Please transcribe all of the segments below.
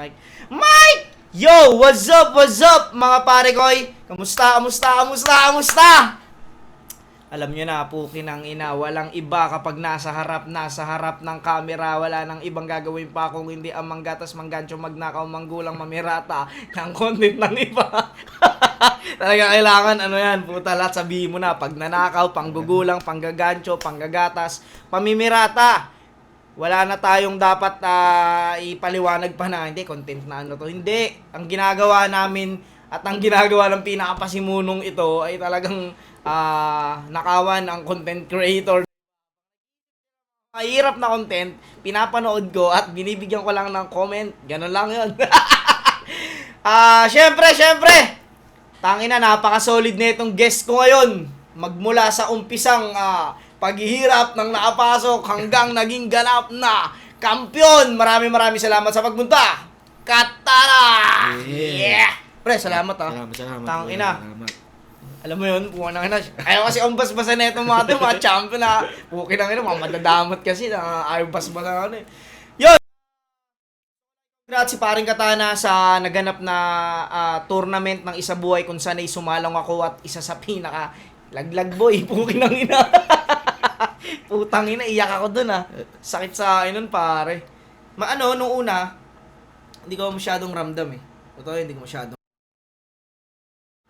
Mike. Mike! Yo! What's up? What's up, mga pare koy? Kamusta? Alam nyo na, pukinang ina, walang iba kapag nasa harap ng camera, wala nang ibang gagawin pa kung hindi ang manggatas, manggancho, magnakaw, manggulang, mamirata ng content ng iba. Talaga kailangan, puta, lahat sabihin mo na, pag nanakaw, panggugulang, panggagancho, panggagatas, pamimirata. Wala na tayong dapat ipaliwanag pa na, hindi, content na to. Hindi, ang ginagawa namin at ang ginagawa ng pinakapasimunong ito ay talagang nakawan ang content creator. Mahirap na content, pinapanood ko at binibigyan ko lang ng comment. Ganun lang yun. Syempre, tangina, napaka-solid na itong guest ko ngayon. Magmula sa umpisang paghihirap ng nakapasok hanggang naging ganap na kampiyon. Maraming salamat sa pagpunta. Katara! Yeah! Pre, salamat Salamat. Tangina. Alam mo yun, puwa na ayaw kasi ang basbasan na itong mga champion na pukin na mga madadamot kasi na ayaw basbasan Yun! Congrats si paring Katana sa naganap na tournament ng isa buhay kung saan ay sumalang ako at isa sa pinaka laglag boy, pukin ng ina. Putang ina, iyak ako dun Sakit sa akin nun pare. Nung una, hindi ko masyadong ramdam Totoo, hindi ko masyadong.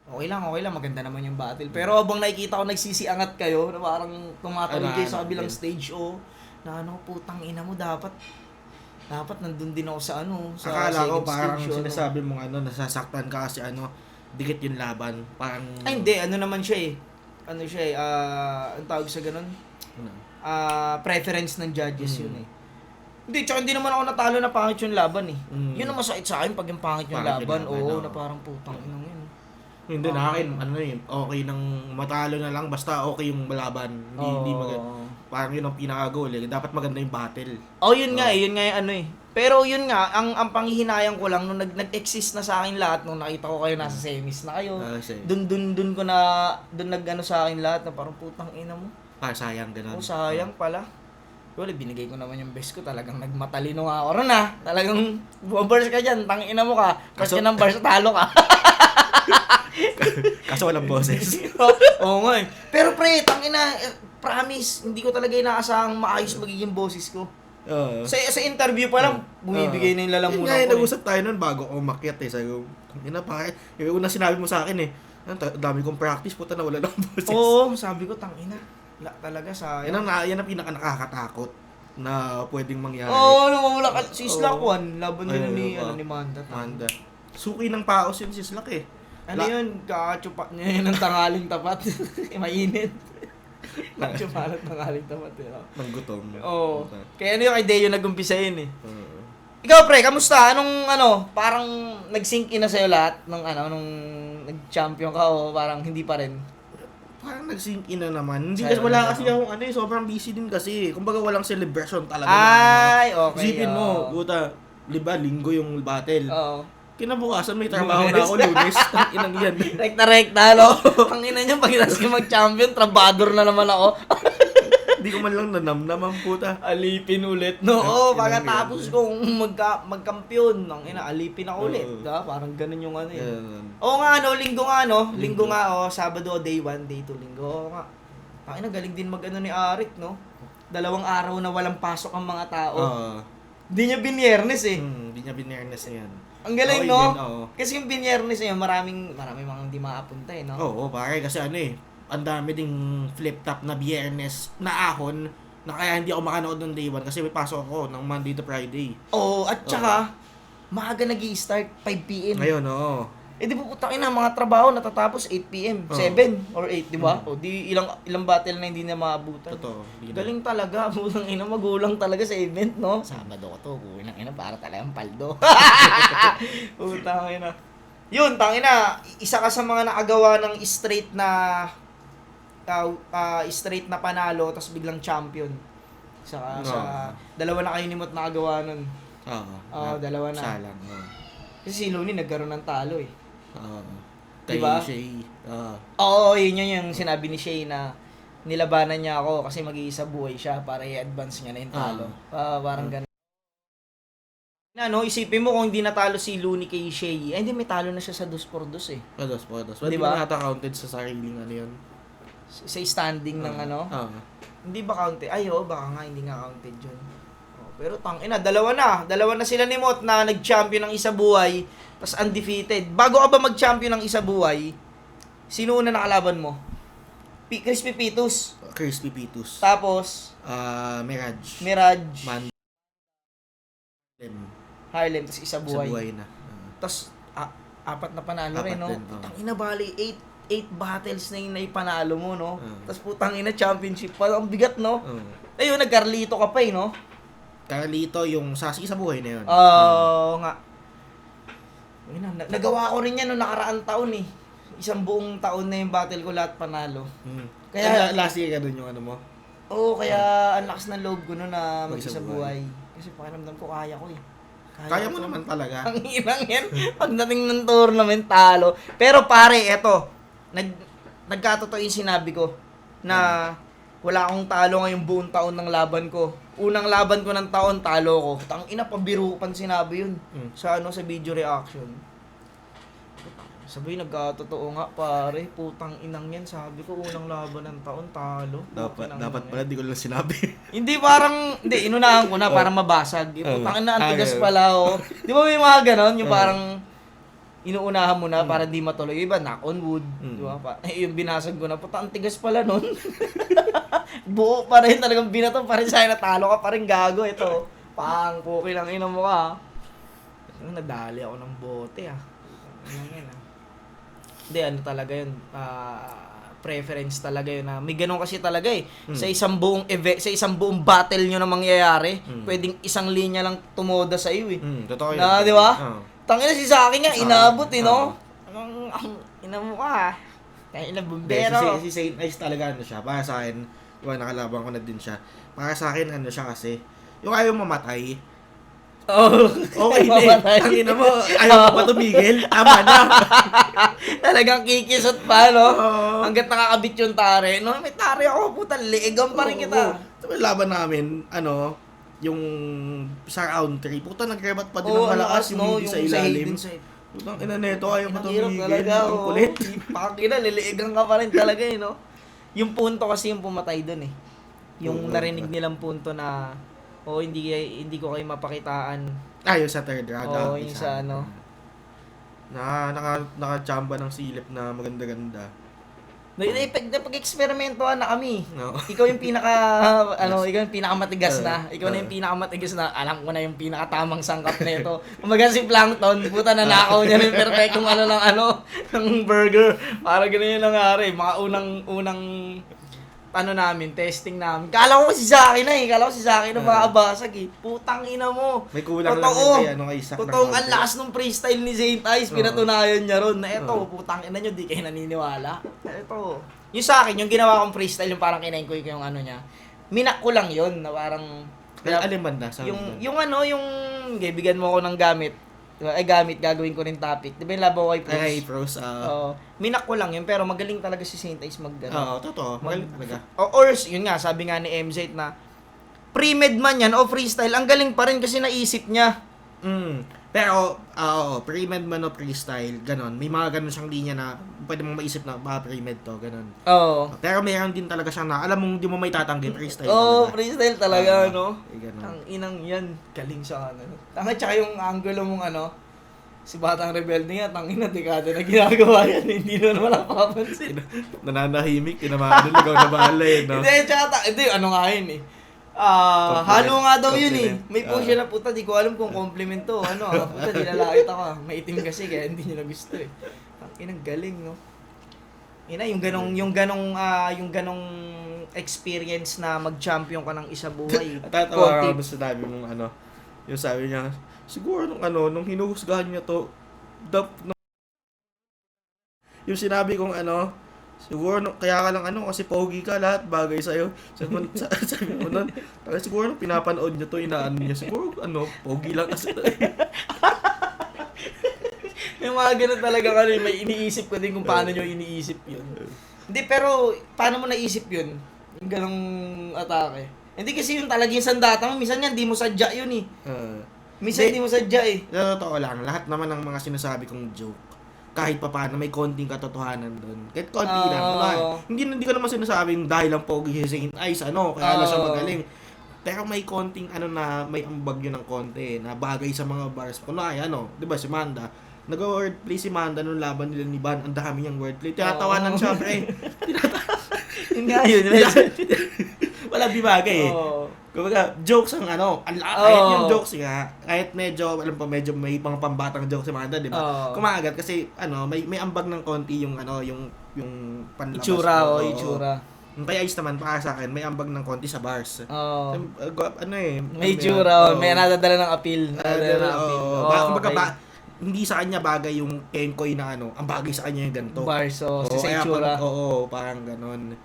Okay lang, maganda naman yung battle. Pero habang nakikita ko nagsisiangat kayo, na parang tumatawid kayo sa kabilang stage, putang ina mo, dapat nandun din ako sa sa akala ko second parang stage, sinasabi mong nasasaktan ka kasi dikit yung laban. Parang... Ay, hindi, naman siya ang tawag sa ganun? Preference ng judges yun Hindi, tsaka hindi naman ako natalo na pangit yung laban Yun ang masakit sa akin pag yung pangit yung laban. Oo, na parang putang inang yun. Hindi na akin, okay nang matalo na lang, basta okay yung laban. Hindi maganda. Parang yun ang pinaka-goal Dapat maganda yung battle. Yun nga yun nga yung Pero yun nga, ang panghihinayang ko lang, nung nag-exist na sa akin lahat, nung nakita ko kayo nasa semis na kayo, dun ko na, sa akin lahat, na parang putang ina mo. Sayang, ganun. Sayang pala. Well, binigay ko naman yung best ko, talagang nagmatalino nga ako ron Talagang bumabars ka dyan, tangina mo ka, kasi ng bars, talo ka. Kaso walang boses. Oo nga Pero pre, tangina, promise, hindi ko talaga inaasahang maayos magiging boses ko. Sa interview pa lang, bumibigay na yung lalamunan ko. Nag-usap tayo nun bago ako umakyat Sabi ko, bakit? Yung una sinabi mo sa akin dami kong practice, puta na wala ng boses. Oo, sabi ko, tangina. Talaga sa... Yan ang pinaka-nakakatakot na pwedeng mangyari. Namamula ka. Si Slack 1, laban nila ni Manda. Suki ng paos yun si Slack yun? Kakachupak niya yun ng tangaling tapat. Mainit. Kakachupak ng tangaling tapat. Ng gutom. Oo. Kaya yung idea yung nag-umpisa yun Ikaw pre, kamusta? Parang nag-sync in na sa'yo lahat nung nag-champion ka o parang hindi pa rin? Parang nag-sync in na naman. Hindi kasi wala kasi akong sobrang busy din kasi. Kumbaga walang celebration talaga. Ay, okay. Isipin mo, puta, diba, linggo yung battle. Oo. Kinabukasan may trabaho na ako, Lunes. Inang yan. Rekta, Ang ina niyo, pag inasking mag-champion, trabador na naman ako. Hindi ko man lang nanamnaman, puta. Alipin ulit. Pagkatapos kong magkampiyon, alipin ako ulit. Parang ganun yung Oo nga, linggo nga, Sabado, day 1, day 2, linggo. Oo nga. Galing din ni Arik, 2 araw na walang pasok ang mga tao. Hindi niya biniyernes Hindi niya biniyernes yan. Ang galing, no? Kasi yung biniyernes niya, maraming mga hindi makapunta, no? Oo, pare, kasi ang dami ding flip-top na biyernes na ahon na kaya hindi ako makanood ng day 1 kasi may pasok ako ng Monday to Friday. At saka, maaga nag-i-start 5 p.m. Ngayon, Di ba putangin na mga trabaho natatapos 8 p.m. 7 or 8, di ba? O di ilang battle na hindi na maabutan. Totoo. Galing talaga, putang ina, magulang talaga sa event, no? Sabado ko to, kulang ina, para talagang paldo. Putang ina. Yun, tangina, isa ka sa mga nakagawa ng straight na panalo tapos biglang champion. Sa dalawa na kayo ni Mot nakagawa nun. Dalawa na. Salang. Kasi si Looney nagkaroon ng talo Kay diba? Shay. Yun yung sinabi ni Shay na nilabanan niya ako kasi mag-iisa buhay siya para i-advance niya na yung talo. Parang ganun. Ano, isipin mo kung hindi natalo si Looney kay Shea, hindi may talo na siya sa 2-2 eh. Pados. Di Di ba? ba nata counted sa sariling ano yun? Sa standing ng ano. Hindi ba counted? Ay, baka nga hindi nga counted yun. Pero dalawa na sila ni Mot na nag-champion ng isa buhay, tas undefeated. Bago ka ba mag-champion ng isa buhay, sino una nakalaban mo? Crispy Pitus. Crispy Pitus. Tapos, Mirage. Harlem, tas isa Sa buhay. buhay na. Tas, apat na panalo Apat rin, no? din, Putang ina, bali, 8 battles na yung naipanalo mo, no? Oo. Tas putang ina, championship pa. Ang bigat, no? Oo. Ayun, nag-Carlito ka pa, no? Carlito, yung sa buhay na yun. Oo nga. Nagawa ko rin yan noong nakaraang taon eh. Isang buong taon na yung battle ko, lahat panalo. Kaya last year ka dun yung ano mo? Oo, kaya ang lakas ng loob ko noon na mag-isa buhay. Kasi pakiramdam ko, kaya ko eh. Kaya mo naman talaga. Ang inang yan, pagdating ng tournament, talo. Pero pare, eto, nagkatotoo yung sinabi ko na wala akong talo ngayong buong taon ng laban ko. Unang laban ko ng taon, talo ko. Tang ina, pabiro pan sinabi yun. Sa video reaction. Sabi, nagkatotoo nga pare, putang inang yan. Sabi ko, unang laban ng taon, talo. Dapat pala, di ko lang sinabi. Hindi inunahan ko na para mabasag. Putang ina, ang tigas pala, oh. Di ba may mga ganon? Yung parang, inuunahan mo na para di matuloy. Iba, knock on wood. Di ba? Yung binasag ko na, putang, ang tigas pala nun. Buo pa rin talagang binato pa rin sa'yo, natalo ka pa rin, gago. Ito, puki lang ina mo ka. Nadali ako ng bote, Hindi, ano talaga yun, preference talaga yun. May ganun kasi talaga eh. Sa isang buong sa isang buong battle nyo na mangyayari, pwedeng isang linya lang tumoda sa iyo eh. Totoo yun. Di ba? Tangina si sa akin nga, inabot eh, no? Ina mo ka. Kaya ilang bumbero. Si Saint Ice talaga ano siya. Para sa akin, nakalaban ko na din siya. Para sa akin, ano siya kasi, yung ayaw mamatay. Okay din. Ang ina mo, ayaw mo pa tumigil. Tama na. Talagang kikisot pa, no? Hanggat nakakabit yung tare. No, may tare ako, puta, liigan pa rin kita. Sabi laban namin, yung sa round 3, puta, nag-rebat pa din ng malakas yung hindi sa ilalim. Putang ina neto, ayaw pa tumigil. Ang kulit. Pakina, liliigan ka pa rin talaga, no? Yung punto kasi yung pumatay dun eh. Yung narinig nilang punto na hindi ko kayo mapakitaan. Yung sa third round. Yung sa ano. Naka-chamba ng silip na maganda-ganda. Pag-eksperimentohan na kami. No. Ikaw yung ikaw yung pinakamatigas na. Ikaw na yung pinakamatigas na. Alam ko na yung pinakatamang sangkap na ito. Kumaga si Plankton, puta, nanakaw niya yung perfectong ng burger. Para ganun yung nangyari. Mga unang testing namin. Kala ko si Zaki na makabasag eh. Putang ina mo. May kulang lang kay Isaac. Totoong ang lakas ng freestyle ni Saint Ice, pinatunayan niya ron na eto, putang ina nyo, di kayo naniniwala. Eto. Yung sa akin, yung ginawa kong freestyle, yung parang kinainkoy ko yung niya. Minak ko lang yun, na parang... Alin banda? Yung bigyan mo ako ng gamit. Gagawin ko rin topic. Di ba yung laban ko kay Pros? Minak ko lang yun, pero magaling talaga si Saint Ice totoo. Magaling talaga. Yun nga, sabi nga ni MZ na, pre-med man yan o freestyle, ang galing pa rin kasi naisip niya. Pero, pre-med man o freestyle, ganon. May mga ganon siyang linya na pwede mong maisip na, pre-med to, ganon. Pero mayroon din talaga siyang alam mong di mo may tatanggi, freestyle talaga. Freestyle talaga, no? Ganon. Ang inang yan, galing siya, tsaka yung angulo mong si Batang Rebelde nga, tangina, dekada na ginagawa yan, hindi naman napapansin. Nananahimik, tinamaan, ligaw na bahala no? Hindi, nga yun eh. Halo nga daw yun eh. May po siya na puta, di ko alam kung compliment to. Puta, nilalait ako. Maitim kasi kaya hindi niya na gusto eh. Ang galing, no? Yung ganong experience na mag-champion ka ng isa buhay. Tatawa ako sa sabi mong yung sabi niya, siguro nung hinuhusgahan niya to, yung sinabi kong siguro kaya ka lang kasi pogi ka, lahat bagay sa'yo. Sabi mo nun, siguro pinapanood niya to, inaano niya. Siguro pogi lang kasi to. Yung mga ganun talaga may iniisip ko din kung paano nyo iniisip yun. Hindi, pero paano mo naisip yun? Yung ganong atake. Hindi kasi yun talaga yung sandata mo, minsan yan, di mo sadya yun eh. Minsan hindi mo sadya eh. Sa totoo lang, lahat naman ng mga sinasabi kong joke, kahit pa paano may konting katotohanan doon. Kahit konti lang. Diba? Hindi ko naman sinasabing dahil lang pogi si Saint Ice, kaya lang siya magaling. Pero may konting na may ambag yun ng konti na bagay sa mga bars. Kunwari, di ba si Manda, nag-wordplay si Manda nung laban nila ni Van, ang dami niyang wordplay. Tinatawanan siya, pre. Yun nga yun. Wala di bagay eh. Kumbaga, jokes ang kahit yung jokes nga, kahit medyo may mga pambatang jokes si Manda, di ba? Kumagat kasi may ambag ng konti yung panlabas. Itsura. Kaya ayos naman para sa akin, may ambag ng konti sa bars. May itsura, may nadadala ng appeal. Hindi sa kanya bagay yung Kenkoy na ang bagay sa kanya yung ganito. Bars, sa itsura. Parang ganon.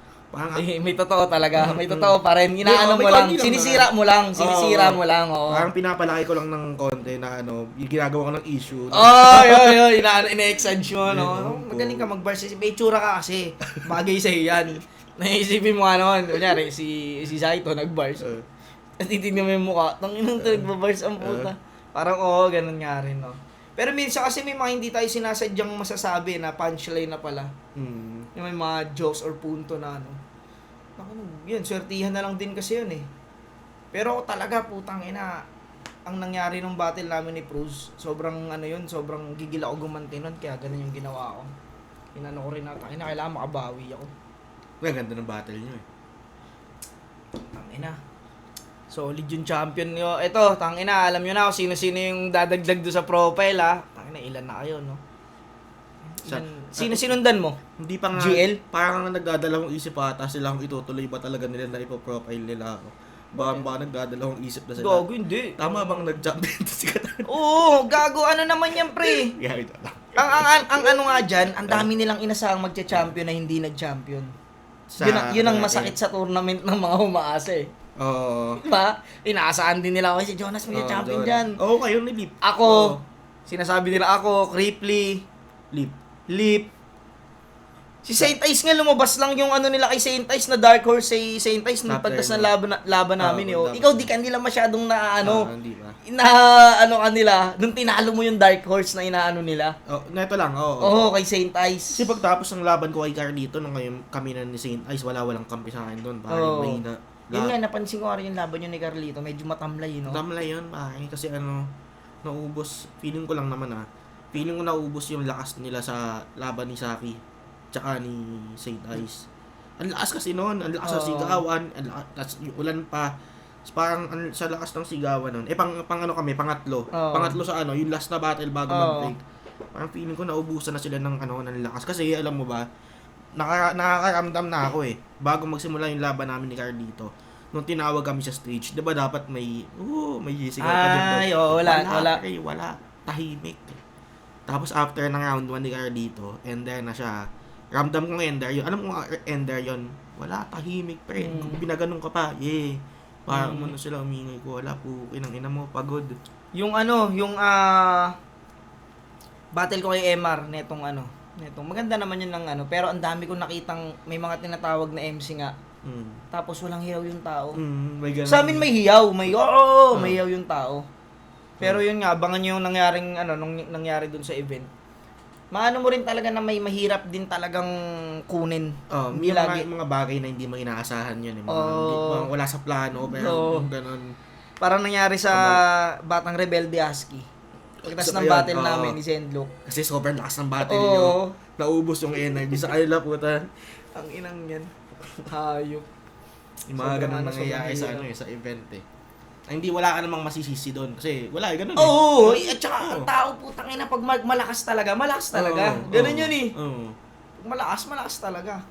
May totoo talaga. May totoo pa rin. Inaano mo lang. Sinisira mo lang. Parang pinapalaki ko lang ng konti na yung ginagawa ko ng issue. Yun. Ina-exage mo, Magaling ka mag-bars. May itsura ka kasi. Bagay sa'yo yan. Naisipin mo kunyari, si Saito nag-bars. At titignan mo yung mukha. Tanginang nag-bars ang puta. Parang ganun nga rin, Pero minsan kasi may mga hindi tayo sinasadyang masasabi na punchline na pala. Yung may mga jokes or punto na yun, swertihan na lang din kasi yun eh. Pero talaga, putang ina, ang nangyari nung battle namin ni Cruz, sobrang sobrang gigil ako gumanti nun, kaya ganun yung ginawa ko. Inano ko rin kailangan makabawi ako. Ang ganda ng battle nyo eh. Tangina. Solid yung champion nyo. Ito, tangina, alam nyo na kung sino-sino yung dadagdag do sa profile Tangina, ilan na kayo, Sino sinundan mo? Hindi pa nga. GL? Parang nagdadalawang isip ata silang itutuloy ba talaga nila na ipo-profile nila ako. Baka nagdadalawang isip na sila. Gago, hindi. Tama bang nag-champion si Katan? Oo, gago, naman yan, pre. Yeah, ito lang. Ang nga dyan, ang dami nilang inasahang magcha-champion na hindi nag-champion. Yun ang masakit sa tournament ng mga umaasa eh. Oo. Diba? Inaasahan din nila si Jonas magcha-champion dyan. Oo, kayo ni Lip. Ako, sinasabi nila ako, Ripley, Lip. Si Saint Ice nga lumabas lang yung nila kay Saint Ice na Dark Horse si Saint Ice nung pagtas ng laban namin Ikaw di ka nila masyadong hindi ba? Kanila, nung tinalo mo yung Dark Horse na inaano nila. Neto lang, Kay Saint Ice. Kasi pagtapos ng laban ko kay Carlito nung kami na ni Saint Ice, walang kampi sa akin doon. Parang mahina. Yun nga, napansin ko rin yung laban yun ni Carlito, medyo matamlay, Matamlay yun, kasi naubos, feeling ko lang naman feeling ko naubos yung lakas nila sa laban ni Saki tsaka ni Saint Ice. Ang lakas kasi noon, ang lakas sa sigawan, yung ulan pa. Parang sa lakas ng sigawan noon. Pangatlo. Pangatlo sa yung last na battle bago mag-break. Parang feeling ko naubusan na sila ng lakas. Kasi alam mo ba, nakakaramdam na ako bago magsimula yung laban namin ni Carlito. Nung tinawag kami sa stage, 'di ba dapat may sigaw pa dito. Wala. Tahimik. Tapos after ng round 1 ni Carlito, ender na siya. Ramdam kong ender yun. Alam mo ender yun. Wala, tahimik pre. Kung binaganong ka pa, parang mo na sila umingay ko. Wala po, ina mo, pagod. Yung battle ko kay MR, netong maganda naman yun ng pero ang dami kong nakitang may mga tinatawag na MC nga. Tapos walang hiyaw yung tao. Sa amin may hiyaw, may hiyaw yung tao. Pero yun nga, abangan nyo yung nangyaring nung nangyari dun sa event. Maano mo rin talaga na may mahirap din talagang kunin. May mga bagay na hindi mo inaasahan yun. Mga wala sa plano, pero ganun. Parang nangyari sa Batang Rebelde Husky. Pagkatapos ng battle namin ni Sendlock. Kasi sobrang lakas ng battle niyo. Naubos yung energy sa kanila, puta. Ang inang yan. Hayop. Yung mga ganun nangyayari sa sa event hindi wala ka namang masisisi doon kasi wala ganun at saka ang tao putang ina pag malakas talaga. Ganun yun malakas talaga.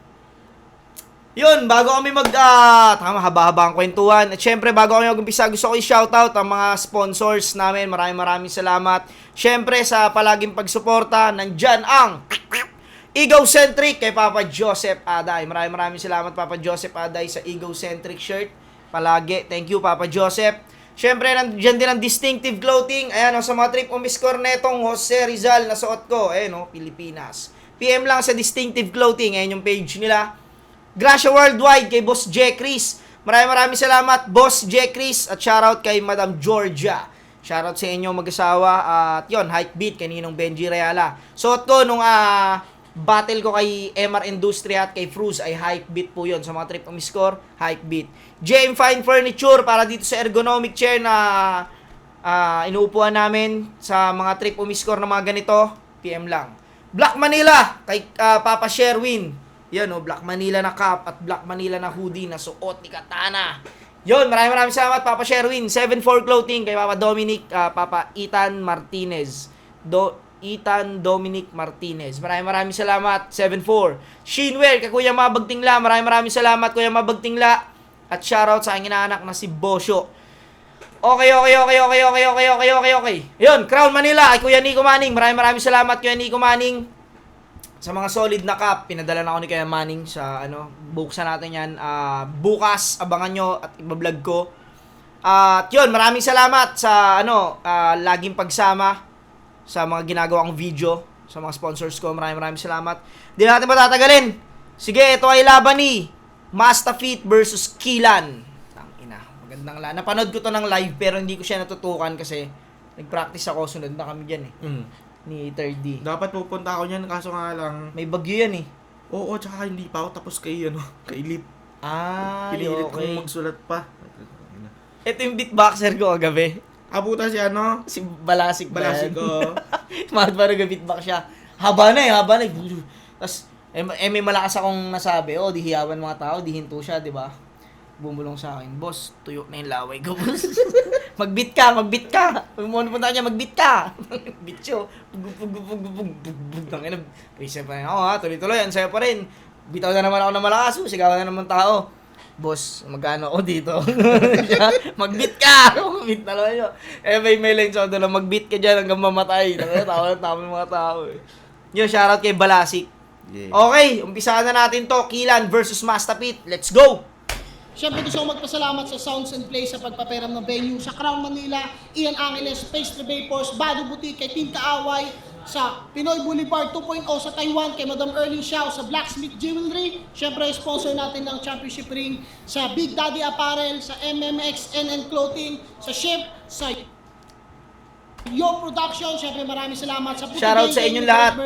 Yun, bago kami haba-haba ang kwentuhan. At syempre, bago kami mag-umpisa, gusto ko i-shoutout ang mga sponsors namin. Maraming salamat. Syempre, sa palaging pagsuporta, nandyan ang Egocentric kay Papa Joseph Aday. Maraming salamat, Papa Joseph Aday, sa Egocentric shirt. Palagi. Thank you, Papa Joseph. Siyempre, nandiyan din ang Distinctive Clothing. Ayan, sa mga trip umiskor netong Jose Rizal na suot ko. Ayan, Pilipinas. PM lang sa Distinctive Clothing. Ayan yung page nila. Gracia Worldwide kay Boss J. Chris. Maraming salamat, Boss J. Chris. At shoutout kay Madam Georgia. Shoutout sa inyo mag-asawa. At yun, Hike Beat, kaninong Benji Reala. Suot ko nung battle ko kay MR Industria at kay Fruz ay Hike Beat po yun. Sa mga trip umiscore, Hike Beat. JM Fine Furniture para dito sa ergonomic chair na inuupuan namin sa mga trip umiscore na mga ganito. PM lang. Black Manila kay Papa Sherwin. Yan Black Manila na cap at Black Manila na hoodie na suot ni Katana. Yun, maraming salamat Papa Sherwin. 74 Clothing kay Papa Dominic, Papa Ethan Martinez. Ethan Dominic Martinez. Maraming salamat. 74. Shinware kay Kuya Mabagtingla. Maraming salamat Kuya Mabagtingla. At shoutout sa aking anak na si Bosyo. Okay. Yun, Crown Manila kay Kuya Nico Manning. Maraming salamat Kuya Nico Manning. Sa mga solid na cup, pinadala na ako ni Kuya Manning sa buksan natin yan. Bukas, abangan nyo at ibablog ko. At yun, maraming salamat sa laging pagsama sa mga ginagawang video, sa mga sponsors ko. Maraming salamat. Di natin patatagalin. Sige, ito ay laban ni Mastafit versus Kilan. Tangina, magandang napanood ko to ng live pero hindi ko siya natutukan kasi nag-practice ako, sunod na kami dyan ni 3D. Dapat pupunta ako niyan, kaso nga lang, May bagyo yan oo, tsaka hindi pa ako tapos kay Lip. okay. Pinilit kong magsulat pa. Ito yung beatboxer ko kagabi. Abutan si Si Balasik ba yan? Balasik ko. Mahal nag-beatbox siya. Haba na. Tapos, may malakas akong nasabi, di hiyawan mga tao, di hinto siya, di ba? Bumulong sa akin, boss, tuyo na yung laway ko, boss. Mag-beat ka. Pumunta niya, mag-beat ka. Beat siya. Pisa pa rin ako tuloy-tuloy, ang saya pa rin. Bitaw na naman ako ng malakas, sigawan na naman tao. Boss, magkano ako dito? Mag-beat ka! Mag-beat na lang yun. May lane sa doon, mag-beat ka dyan hanggang mamatay. Tawa ng mga tao Yun, shoutout kay Balasik. Yeah. Okay, umpisahan na natin to. Kilan versus Mastafit. Let's go! Siyempre gusto ko magpasalamat sa Sounds and Play sa pagpaperam ng venue sa Crown Manila, Ian Angeles, Space the Vapors, Bado Boutique, kay Team Kaaway, sa Pinoy Boulevard 2.0 sa Taiwan, kay Madam Erling Xiao sa Blacksmith Jewelry, siyempre sponsor natin ng championship ring sa Big Daddy Apparel, sa MMX NN Clothing, sa Ship, sa Yo Production, siyempre maraming salamat sa Puto Shoutout sa inyong lahat.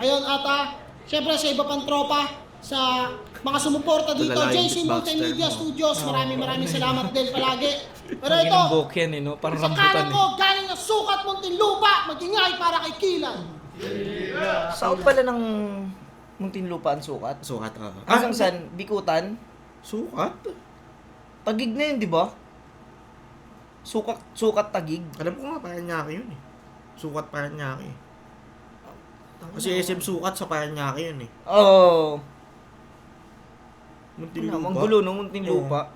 Ayun siyempre sa iba pang tropa, sa mga sumuporta dito, Tulalayan JC Beatboxer Multimedia mo. Studios, maraming salamat din palagi. Pero Ang ito, ginambok yan parang sa rambutan kanan ko, galing na sukat Muntinlupa, mag-ingay para kay Kilan. South pala ng Muntinlupa ang sukat. Sukat Hanggang saan? Bikutan? Sukat? Tagig na yun, di ba? Sukat Tagig. Alam ko nga, Paranaque yun Sukat Paranaque Kasi SM Sukat sa Paranaque yun Oo. Muntinlupa. Manggulo no, Muntinlupa.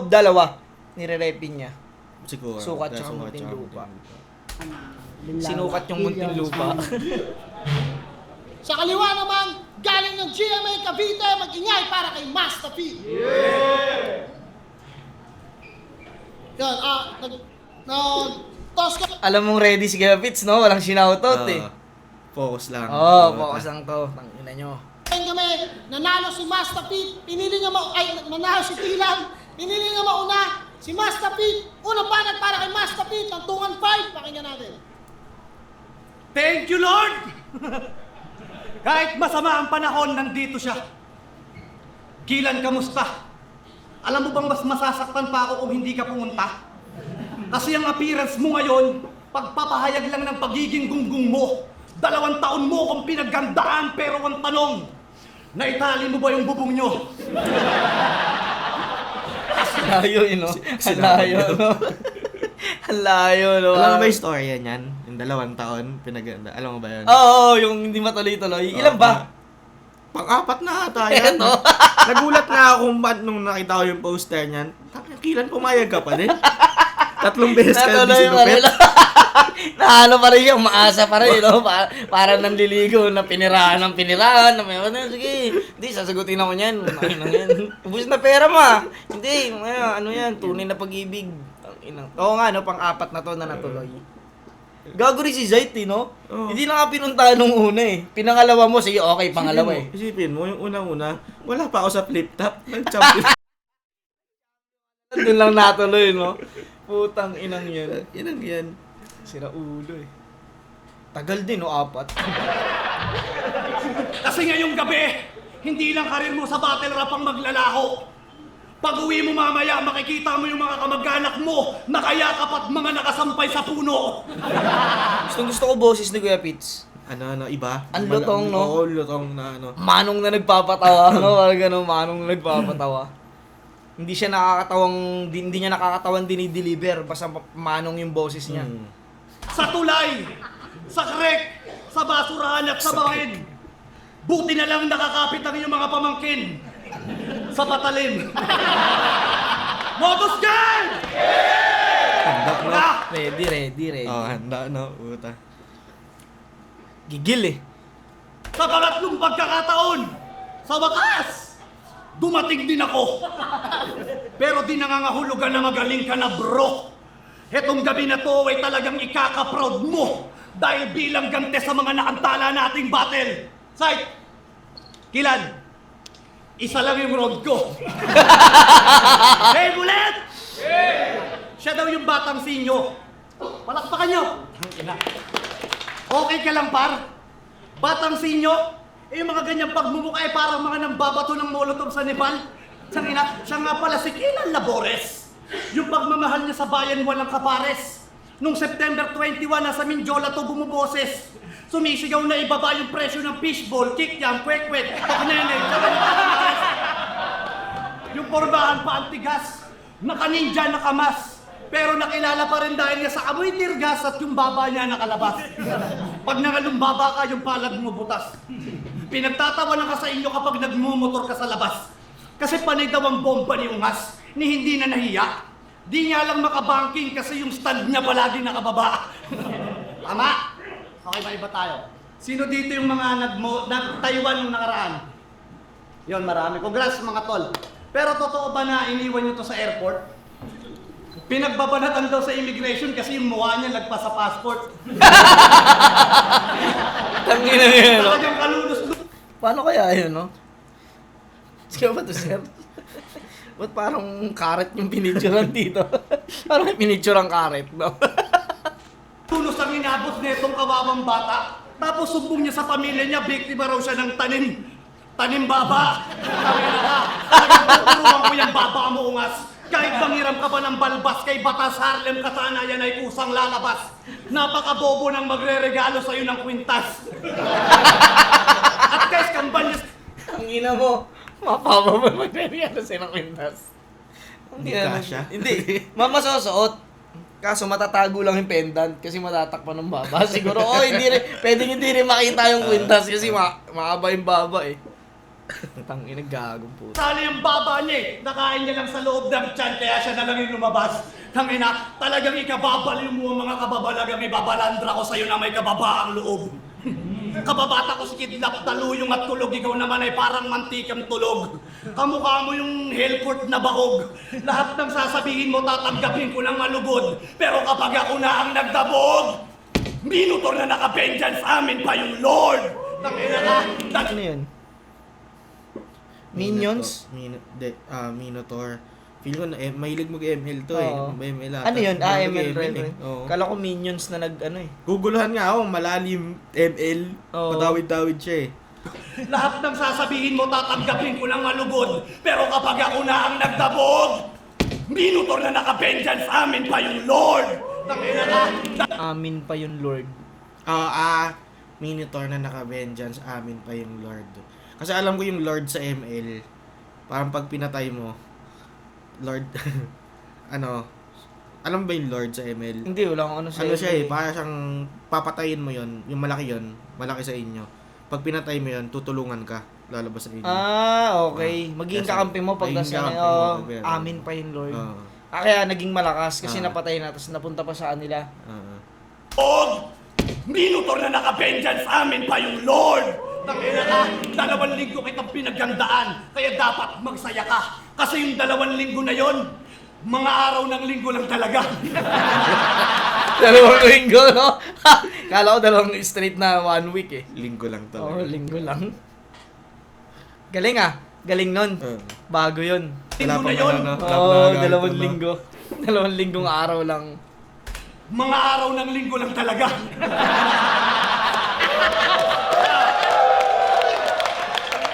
Dalawa. Nire-repin niya. Siguro. Sukat tsaka Muntinlupa. Sinukat yung Muntinlupa. Sa kaliwa naman, galing ng GMA Cavite, mag-ingay para kay Mastafit. Yan, toss ko. Alam mong ready si Gavits, no? Walang sinautot Focus lang. Focus lang to. Tangina nyo. Kami, nanalo si Mastafit, nanalo si Kilan, pinili nga mauna, si Mastafit, unang banat para kay Mastafit, ng 2-5, pakinggan natin. Thank you, Lord! Kahit masama ang panahon, nandito siya. Kilan, kamusta? Alam mo bang mas masasaktan pa ako kung hindi ka pumunta? Kasi ang appearance mo ngayon, pagpapahayag lang ng pagiging gunggong mo. 2 taon mo kung pinaggandaan, pero ang tanong, naitali mo ba yung bubong nyo? Layo, no? Layo, no? Ang layo, no? Alam mo ba yung storya niyan? Yung 2 taon, pinaganda. Alam mo ba yun? Oo, yung hindi matuloy-tuloy. Ilan ba? Pang-4 na ata yan. Eto. Nagulat na ako nung nakita ko yung poster niyan. Kilan, pumayag ka pa din. 3 beses ka Natuloy pa rin. disinupit. Naano pa rin siya, umaasa pa rin, no? Parang nanliligo na pinirahan. Sige, hindi, sasagutin ako niyan. Ubus na pera mo, Hindi, yan, tunay na pag-ibig. Oo nga, no, pang-4 na to na natuloy. Gago rin si Zayt, no? Oo. Hindi na nga pinuntahan nung una Pinangalawa mo, sige, okay, pangalawa Isipin mo, yung unang-una, wala pa ako sa flip-top. Nag-champion. Doon lang natuloy, no? Putang inang yan. Inang yan. Sira ulo eh. Tagal din, no? 4. Kasi ngayong gabi, hindi lang karir mo sa battle rap ang maglalaho. Pag uwi mo mamaya, makikita mo yung mga kamag-anak mo nakayakap at mga nakasampay sa puno. Gustong gusto ko boses ni Kuya Pits. Iba? Ang lutong, no? Oo, lutong na ano. Manong na nagpapatawa, no? Parang gano'n, manong na nagpapatawa. Hindi siya nakakatawang, hindi niya nakakatawang dinideliver. Basta manong yung boses niya. Sa tulay, sa krek, sa basurahan at sa bangin. Buti na lang nakakapit ang iyong mga pamangkin. Sa patalim. Modus Gang! Handa, no? Ah! Ready. Oh, handa, no? Puta. Gigil eh. Sa pangatlong pagkakataon, sa wakas, dumating din ako. Pero di nangangahulugan na magaling ka na, bro. Etong gabi na to ay talagang ikaka-proud mo dahil bilang gante sa mga naantala nating battle. Sight! Kilan? Isa lang yung road ko. Hey, Bullet! Siya daw yung batang sinyo. Palakpakan nyo. Okay ka lang, par? Batang sinyo? Yung mga ganyang pagmumukha ay parang mga nambabato ng molotov sa Nepal. Siya nga pala si Kilan Labores. Yung pagmamahal niya sa bayan walang kapares. Nung September 21, nasa Mindiola to bumuboses. Sumisigaw na ibaba yung presyo ng fishball, kick-jam, kwek-kwek, pakneneg, yung porbahan pa ang tigas, naka-ninja, nakamas. Pero nakilala pa rin dahil niya sa amoy tirgas at yung baba niya nakalabas. Pag nangalumbaba ka, yung palad mo butas. Pinagtatawanan ka sa inyo kapag nagmumotor ka sa labas. Kasi panay daw ang bomba ni Ungas, ni hindi na nahiya. Di niya lang makabanking kasi yung stand niya palagi nakababa. Tama? Okay ba iba tayo? Sino dito yung mga nag-Taiwan nung nakaraan? Yon, marami. Congrats mga tol. Pero totoo ba na iniwan nyo to sa airport? Pinagbabanatan daw sa immigration kasi yung mukha niya lagpas sa passport. Tangina yun, no? Talagang kalulus. Paano kaya yun, no? Sige ba to, sir? Ba't parang karet yung pinicturean dito? Parang may pinicturean karet, no? Tulos ang inabot nitong kawawang bata. Tapos sumbong niya sa pamilya niya, biktima raw siya ng tanim. Tanim baba. Sabi na ka, tuturuan ko yung baba mo, Ungas. Kahit mangiram ka pa ng balbas kay Batas Harlem Katana, yan ay kusang lalabas. Napakabobo ng magre-regalo sa'yo ng kwintas. At guys, kambal niya. Ang ina mo, mapapa mo magre-regalo sa'yo ng kwintas. Hindi kasya. Hindi. Mamasosuot. Kaso matatago lang yung pendant kasi matatakpan ng baba. Siguro, pwedeng hindi rin makita yung kwintas kasi maaba yung baba eh. Tangina, gagong po. Sana yung baba niya eh. Nakain niya lang sa loob ng tiyan kaya siya na lang yung lumabas. Tangina, talagang ikababaliw mo ang mga kababalagang ibabalandra ko sa'yo na may kababaang loob. Kababata ko si Kidlap, taluyong at tulog, ikaw naman ay parang mantikang tulog. Kamukha mo yung Hellcourt na bahog. Lahat ng sasabihin mo tatanggapin ko ng malugod. Pero kapag ako na ang nagdabog, minuto na naka-vengeance sa amin pa yung Lord. Tangina ka. Ano yun? Minions? Minotaur. Feel ko na, mahilig mag-ML to eh. Oo. ML ata. Ano yun? Mahilig ML, mag-ML right? Oo. Kala ko minions na nag-ano eh. Guguluhan nga ako, malalim ML. Oo. Padawid-dawid siya eh. Lahat ng sasabihin mo tatanggapin ko ng malugod. Pero kapag ako na ang nagdabog, minuto na naka-vengeance sa amin pa yung Lord. Tangina ka. Amin pa yung Lord. Minotaur na naka-vengeance, amin pa yung Lord. Kasi alam ko yung Lord sa ML, parang pag pinatay mo, Lord, alam ba yung Lord sa ML? Hindi, wala akong ano sa Ano siya eh, para siyang papatayin mo yon, yung malaki sa inyo. Pag pinatay mo yon, tutulungan ka, lalabas sa inyo. Okay. Maging Kasi- kakampi mo pag maging nasa kakampi mo, pero- amin pa yung Lord. Oo. Kaya naging malakas kasi Ah. napatay na, tapos napunta pa sa kanila. Oo. Minuto na naka-vengeance sa amin pa yung Lord. Tangina ka, 2 linggo kitang pinagandaan, kaya dapat magsaya ka. Kasi yung 2 linggo na yon, mga araw ng linggo lang talaga. 2 linggo, no? Kala ko 2 straight na 1 week eh. Linggo lang to. Oo, linggo lang. Galing ah. Galing nun. Oo. Bago yun. Linggo na yon. Oo, 2 linggo. 2 linggong araw lang. Mga araw ng linggo lang talaga.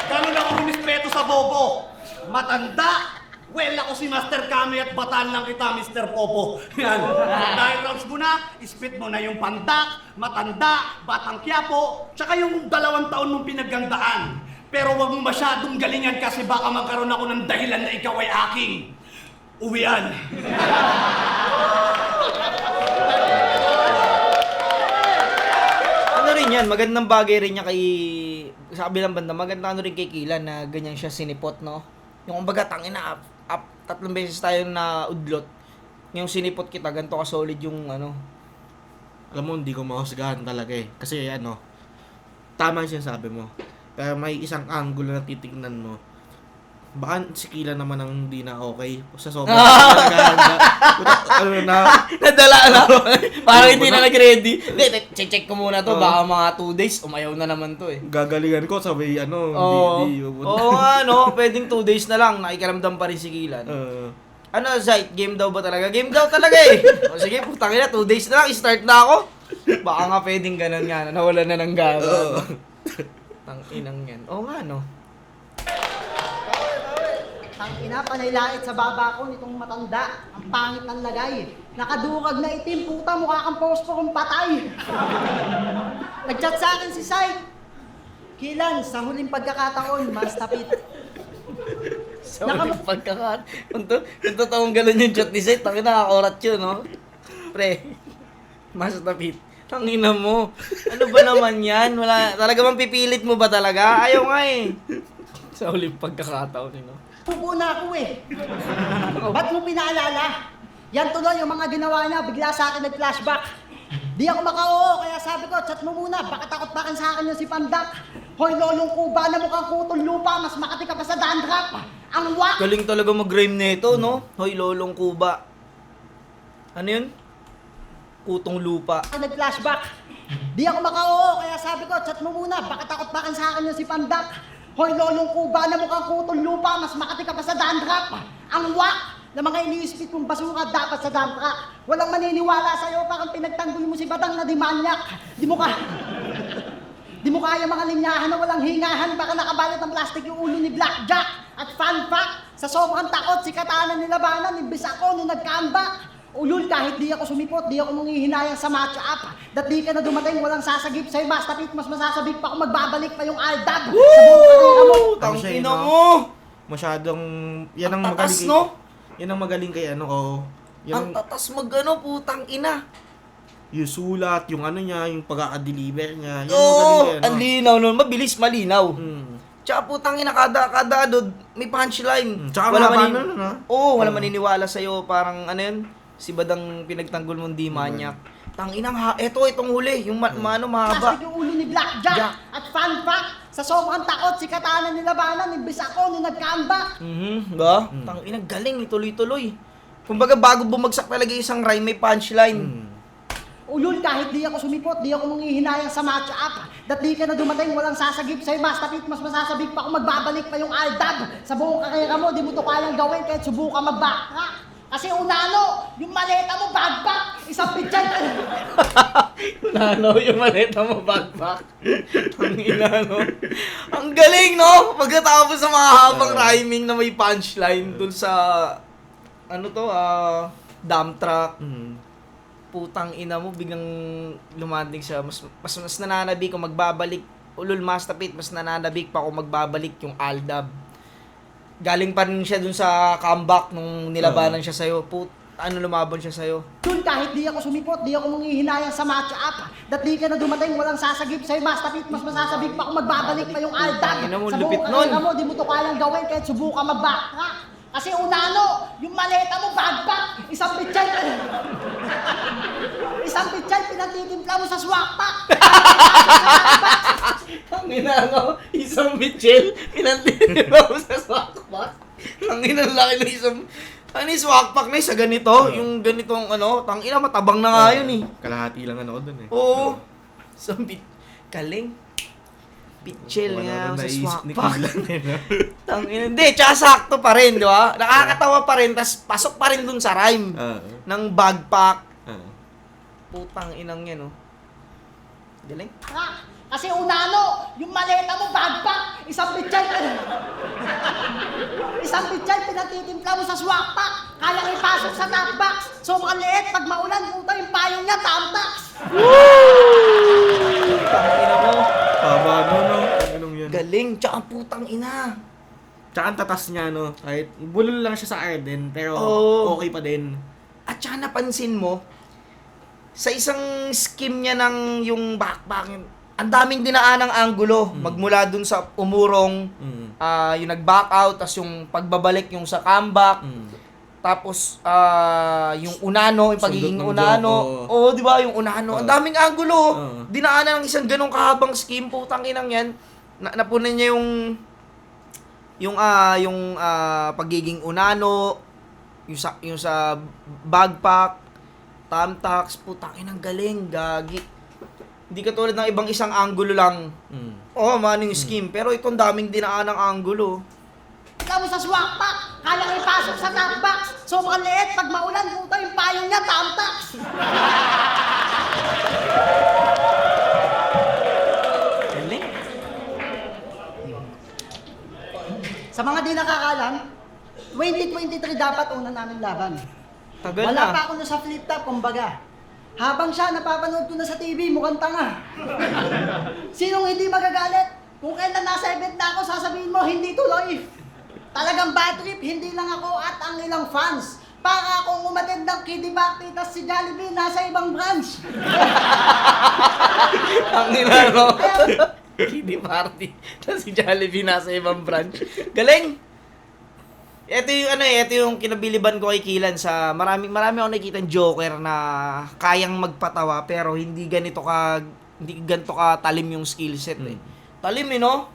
Ganun ako rumispeto sa bobo. Matanda. Well, ako si Master Kami at bataan lang kita, Mr. Popo. Yan. Dahil rounds mo na, spit mo na yung pandak, matanda, batang quiapo, tsaka yung 2 taon mong pinaggandaan. Pero wag mo masyadong galingan kasi baka magkaroon ako ng dahilan na ikaw ay aking uwian. Ano rin yan, magandang bagay rin niya kay, sa kabilang banda, maganda ano rin kay Kilan na ganyan siya sinipot, no? Yung kumbaga, tangina, 3 beses tayo na udlot. Yung sinipot kita, ganito ka solid yung ano. Alam mo, hindi ko mahusgahan talaga eh. Kasi ano, tama yung sinasabi mo. Pero may isang angulo na titignan mo. Baka si Kila naman ang hindi na okay. Sa sobrang talaga. Ano na, Nadala na. Parang hindi na nag-ready. Hindi, check ko muna to. Baka mga 2 days, umayaw na naman to eh. gagalingan ko, sabay ano, Oo. hindi. Oo nga, no? Pwedeng 2 days na lang. Nakikiramdam pa rin si Kilan. Ano, Zayt? Game daw ba talaga? Game daw talaga eh. O sige, putang ina, 2 days na lang. I-start na ako. Baka nga pwedeng ganun nga. Nawala na ng gano'n. Tang-inang yan. Oo nga, no? Ang ina, panailait sa baba ko nitong matanda. Ang pangit ng lagay. Nakadurag na itim, puta, mukha kang posporong patay. Nag-chat sa akin si Sai. Kilan, sa huling pagkakataon, mas tapit. Sa ulit pagkakat. Kung totoong gano'n yung chat ni Zayt, tangin nakakaorat yun, no? Pre, mas tapit. Tangina mo. Ano ba naman yan? Wala, talaga bang pipilit mo ba talaga? Ayaw nga eh. Sa ulit pagkakataon, no? Pupo na ako eh. Ba't mo pinaalala? Yan tuloy yung mga ginawa niya, bigla sa akin nag-flashback. Di ako maka-oo, kaya sabi ko, chat mo muna, baka takot pa kan sa akin yung si Pandak. Hoy, lolong kuba na mukhang kutong lupa, mas makati ka pa sa dandruff. Ang wak! Galing talaga mag-rhyme nito, no? Hoy, lolong kuba. Ano yun? Kutong lupa. Nag-flashback. Di ako maka-oo, kaya sabi ko, chat mo muna, baka takot pa kan sa akin yung si Pandak. Hoy, lolong kuba na mukhang kutong lupa, mas makati ka pa sa dandruff. Ang wak! Na mga iniispit mong basura dapat sa dump truck. Walang maniniwala sa'yo, parang pinagtanggol mo si Batang na demanyak. Di mo kaya mga linyahan na walang hingahan, baka nakabalot ng plastic yung ulo ni Blackjack. At fun fact, sa sobrang takot, si Katana nilabanan, imbis ako nung nag-comeback. Ulul, kahit di ako sumipot, di ako manghihinayang sa match-up. Dat di ka na dumating, walang sasagip sa'yo, basta pit, mas masasabik pa kung magbabalik pa yung Aldab. Sa buong karera mo. Tangina no? mo! Masyadong, yan ang Ang tatas, magaling no? Yan ang magaling kay ano, Ang tatas mag-ano, putang ina. yung sulat, yung ano niya, yung pagkaka-deliver niya. Yan ang Oo, magaling kay ang linaw nun. Mabilis, malinaw. Hmm. Tsaka putang ina, kada ano, may punchline. Tsaka Wala mahaba manin- nun, ha? Oo, wala maniniwala sa'yo. Parang ano yun, si Badang pinagtanggol mong di manyak. Tanginang ha, itong huli, yung ano, mahaba. Plastic yung ulo ni Blackjack. Jack. At fun fact, sa sobrang takot, si Katana nilabanan, imbis ako nung nag-comeback. Ba? Tanginang galing, tuloy-tuloy. Kumbaga bago bumagsak talaga isang rhyme, may punchline. Ulul, kahit di ako sumipot, di ako manghihinayang sa match-up. Dat di ka na dumating, walang sasagip sa'yo, basta pit, mas masasabik pa kung magbabalik pa yung Aldab. Sa buong karera mo, di mo to kayang gawin kahit subukan mag-backtrack. Kasi unano, yung maleta mo, backpack, isang pityan. Ano yung maleta mo, backpack? Ang ina, no? Ang galing, no? Pagkatapos sa mga habang rhyming na may punchline dun sa, ano to, dump truck. Putang ina mo, biglang lumating siya. Mas nananabik kung magbabalik. Ulul, Master Pit, mas nananabik pa kung magbabalik yung Aldab. Galing pa rin siya dun sa comeback nung nilabanan siya sa'yo. Lumaban siya sa'yo. Ulul, kahit di ako sumipot, di ako manghihinayang sa match-up. Dat di ka na dumating, walang sasagip sa'yo, basta pit, mas masasabik pa kung magbabalik pa yung Aldab. Ina mo, Sa lupit buong nun. karera mo, di mo to kayang gawin kahit subukan mag-backtrack. Kasi unano, yung maleta mo, backpack, isang pityan. Isang pityan, pinatitimpla mo sa swak pack. Ang ina, no? Isang Mitchell, pinantinira mo sa swakpak. Ang ina, laki ng isang... Ano yung swakpak na sa ganito? Yung ganitong ano, tang ina, matabang na nga yun eh. Kalahati lang ano ko dun eh. Oo. Isang Kaling. Pitchel nga sa swak ni pack. Kilan eh, no? Tangina. Hindi, tsaka sakto pa rin, di ba? Nakakatawa pa rin, tas pasok pa rin dun sa rhyme ng bagpack. Putang inang yan, oh. Galing. Ha? Kasi unano, yung maleta mo, backpack, isang pitchay, pinatitimpla mo sa swak pack, kaya kayo pasok sa top box. So maliit, pag maulan, puta yung payong niya, tamtax. Tangina mo. Tama no? Anong yun? Galing, tsaka putang ina. Tsaka ang tatas niya, no? Kahit bulol lang siya sa Arden, pero Oo. okay pa din. At tsaka napansin mo, sa isang scheme niya ng yung backpack, ang daming dinaanang anggulo. Magmula dun sa umurong, yung nag-back out, tas yung pagbabalik, yung sa comeback, tapos yung unano, yung pagiging Sundot ng unano. joke, Oo, di ba? Yung unano. Ang daming anggulo. Dinaanan ng isang ganong kahabang scheme, putang inang yan. Napunan niya yung pagiging unano, yung sa bagpack, tamtax, putang inang galing, gagi. Hindi katulad ng ibang isang anggulo lang. Oo, man yung scheme. Pero itong daming dinaan ng anggulo. Ikaw mo sa swak pack, kaya kayo pasok sa top box. So maliit, pag maulan, puta yung payong niya, tamtax. Galing. Sa mga di nakakalam, 2023 dapat una namin laban. Tagal Wala na. pa ako na sa flip top, kumbaga. Habang siya, napapanood ko na sa TV, mukhang tanga. Sinong hindi magagalit? Kung kailan nasa event na ako, sasabihin mo, hindi tuloy. Talagang bad trip, hindi lang ako at ang ilang fans. Para akong umatid ng kiddie party, tas si Jollibee nasa ibang branch. Ang inano. Kiddie party. Tapos si Jollibee nasa ibang branch. Galing! Ito yung ito yung kinabiliban ko kay Kilan sa marami ako nakikitang joker na kayang magpatawa pero hindi ganito ka talim yung skill set eh. Talim eh, no?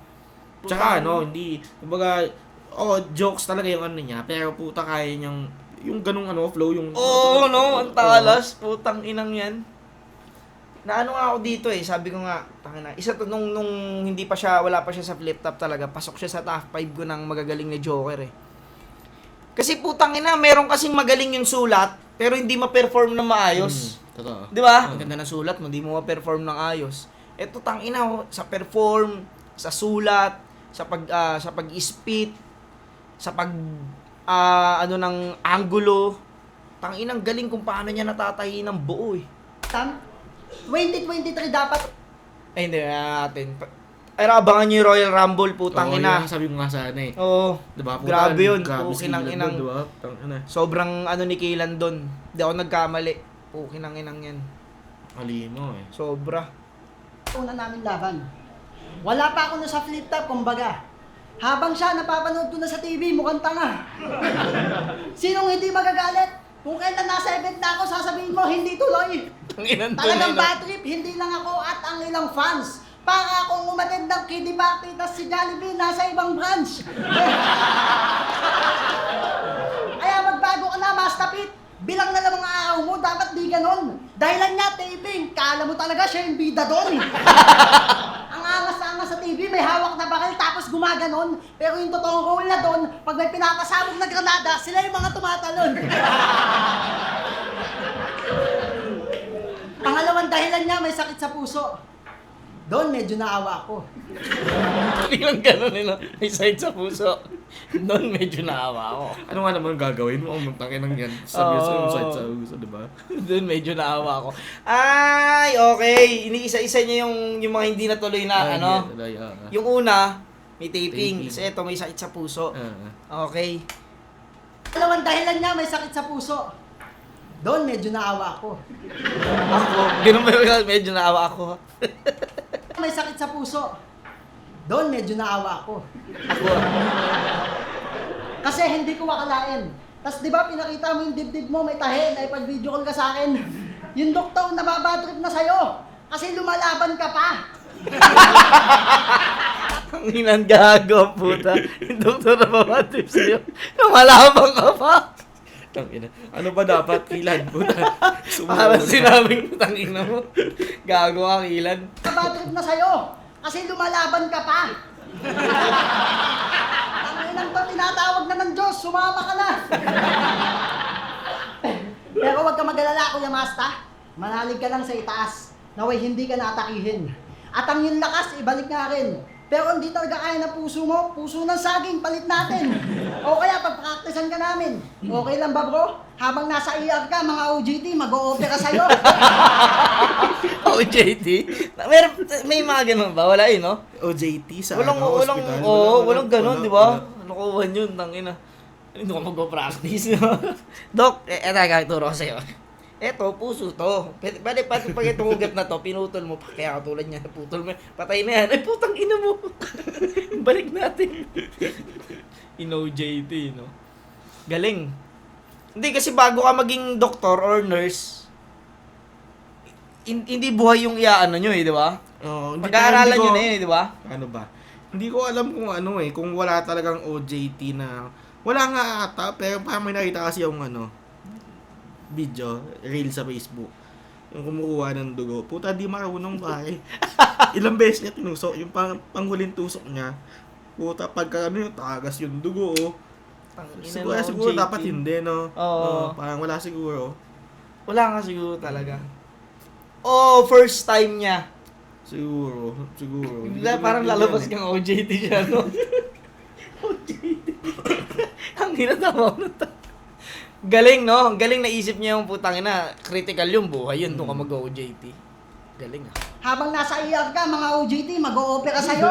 Tsaka hindi, kumbaga, jokes talaga yung ano niya, pero puta kaya niyang, yung ganung flow, yung... Oo, no? Ang talas. Putang inang yan. Naano nga ako dito eh, sabi ko nga, tangina, isa to nung hindi pa siya, wala pa siya sa flip top talaga, pasok siya sa top 5 ko ng magagaling na joker eh. Kasi putang ina, meron kasing magaling yung sulat, pero hindi ma-perform na maayos. Totoo. Di ba? Ang ganda ng sulat mo, hindi mo ma-perform ng ayos. Eto tangina, sa perform, sa sulat, sa pag-spit, sa ng angulo. Tanginang galing kung paano niya natatahi ng buo eh. 2023 dapat Ay, hindi natin. Ay, abangan niyo yung Royal Rumble, putang ina. Yan, sabi mo nga sana eh. Oo. Diba? Grabe yun. Grabe Pukinang si inang. Kilan, diba? Tangina. Sobrang ni Kilan doon. Hindi ako nagkamali. Pukinang inang yan. Malimo eh. Sobra. una namin laban. Wala pa ako na sa flip top, kumbaga. Habang siya, napapanood ko na sa TV, mukhang tanga. Sinong hindi magagalit? Kung kailan nasa event na ako, sasabihin mo, hindi tuloy. Talagang bad trip, hindi lang ako at ang ilang fans. Para akong umatid ng kiddie party, tas si Jollibee nasa ibang branch. Kaya magbago ka na, Master Pete. Bilang na lang mga araw mo, dapat di ganon. Dahilan niya, taping. Kala mo talaga siya yung bida doon. Ang angas-angas sa TV, may hawak na bakal tapos gumaganon. Pero yung totoong role na doon, pag may pinapasabog na granada, sila yung mga tumatalon. Pangalawang dahilan niya, may sakit sa puso. Doon, medyo naawa ako. Bilang gano'n nila, may side sa puso. Doon medyo naawa ako. Ano nga naman gagawin mo? Ang tangin ng yan. Sabi sa side sa uso, diba? Doon medyo naawa ako. Ay, okay. Iniisa-isa niya yung mga hindi natuloy na Yung una, may taping. Kasi ito, may sakit sa puso. Okay. Dalawang dahilan niya, may sakit sa puso. Doon, medyo naawa ako. Ako, ganun ba yun? Medyo naawa ako. May sakit sa puso. Doon, medyo naawa ako. Ako. Kasi hindi ko akalain. Tapos di ba pinakita mo yung dibdib mo, may tahi, na ipag-video call ka sa akin. Yung doktor nababadrip na sa'yo. Kasi lumalaban ka pa. Ang inang gago, puta. Yung doktor na mamatip sa'yo. Lumalabang ka pa. Tangina. Ano ba dapat? Kilan, puta. Parang sinabing tangina mo. Gago ka, Kilan. Nababadrip na sa'yo. Kasi lumalaban ka pa. Ang inang to, tinatawag na ng Diyos, sumama ka na. Pero huwag ka mag-alala, Kuya Masta. Manalig ka lang sa itaas. Naway hindi ka natakihin. At ang iyong lakas, ibalik nga rin. Pero hindi talaga kaya ng puso mo, puso ng saging, palit natin. O kaya pagpraktisan ka namin. Okay lang ba bro? Habang nasa ER ka, mga OJT, mag-o-opera sa'yo. OJT? May mga ganun ba? Wala yun, no? OJT sa Walang, ano, walang, hospital. walang ganun, wala, di ba? wala. Ano kuhan yun, tangina. Hindi ko mag-practice. Dok, eto, ituro ko sa'yo. Eto, puso to. Pwede pati pag itong ugat na to, pinutol mo pa. Kaya katulad niya, naputol mo. Patay na yan. Ay, putang ina mo. Balik natin. In-OJT, no? Galing. Hindi, kasi bago ka maging doktor or nurse, hindi buhay yung iaano nyo di ba? Oo, hindi- Pag-aaralan hindi nyo ko- na yun, di ba? Ano ba? Hindi ko alam kung ano kung wala talagang OJT na, wala nga ata, pero parang may nakita kasi yung video, reel sa Facebook. Yung kumukuha ng dugo. Puta, di marunong pare. Ilang beses niya tinusok, yung panghuling tusok niya. Puta, pagka yung tagas yung dugo, Siguro dapat hindi, no? Oo. Parang wala siguro. Wala nga siguro talaga. Oh, first time niya. Siguro. Parang lalabas kang OJT siya, no? OJT. Ang hinatawa ko na to. Galing, no? Galing naisip niya yung putang ina. Critical yung buhay yun. Doon ka mag-OJT. Galing, ah. Habang nasa ER ka, mga OJT, mag-o-opera sa'yo.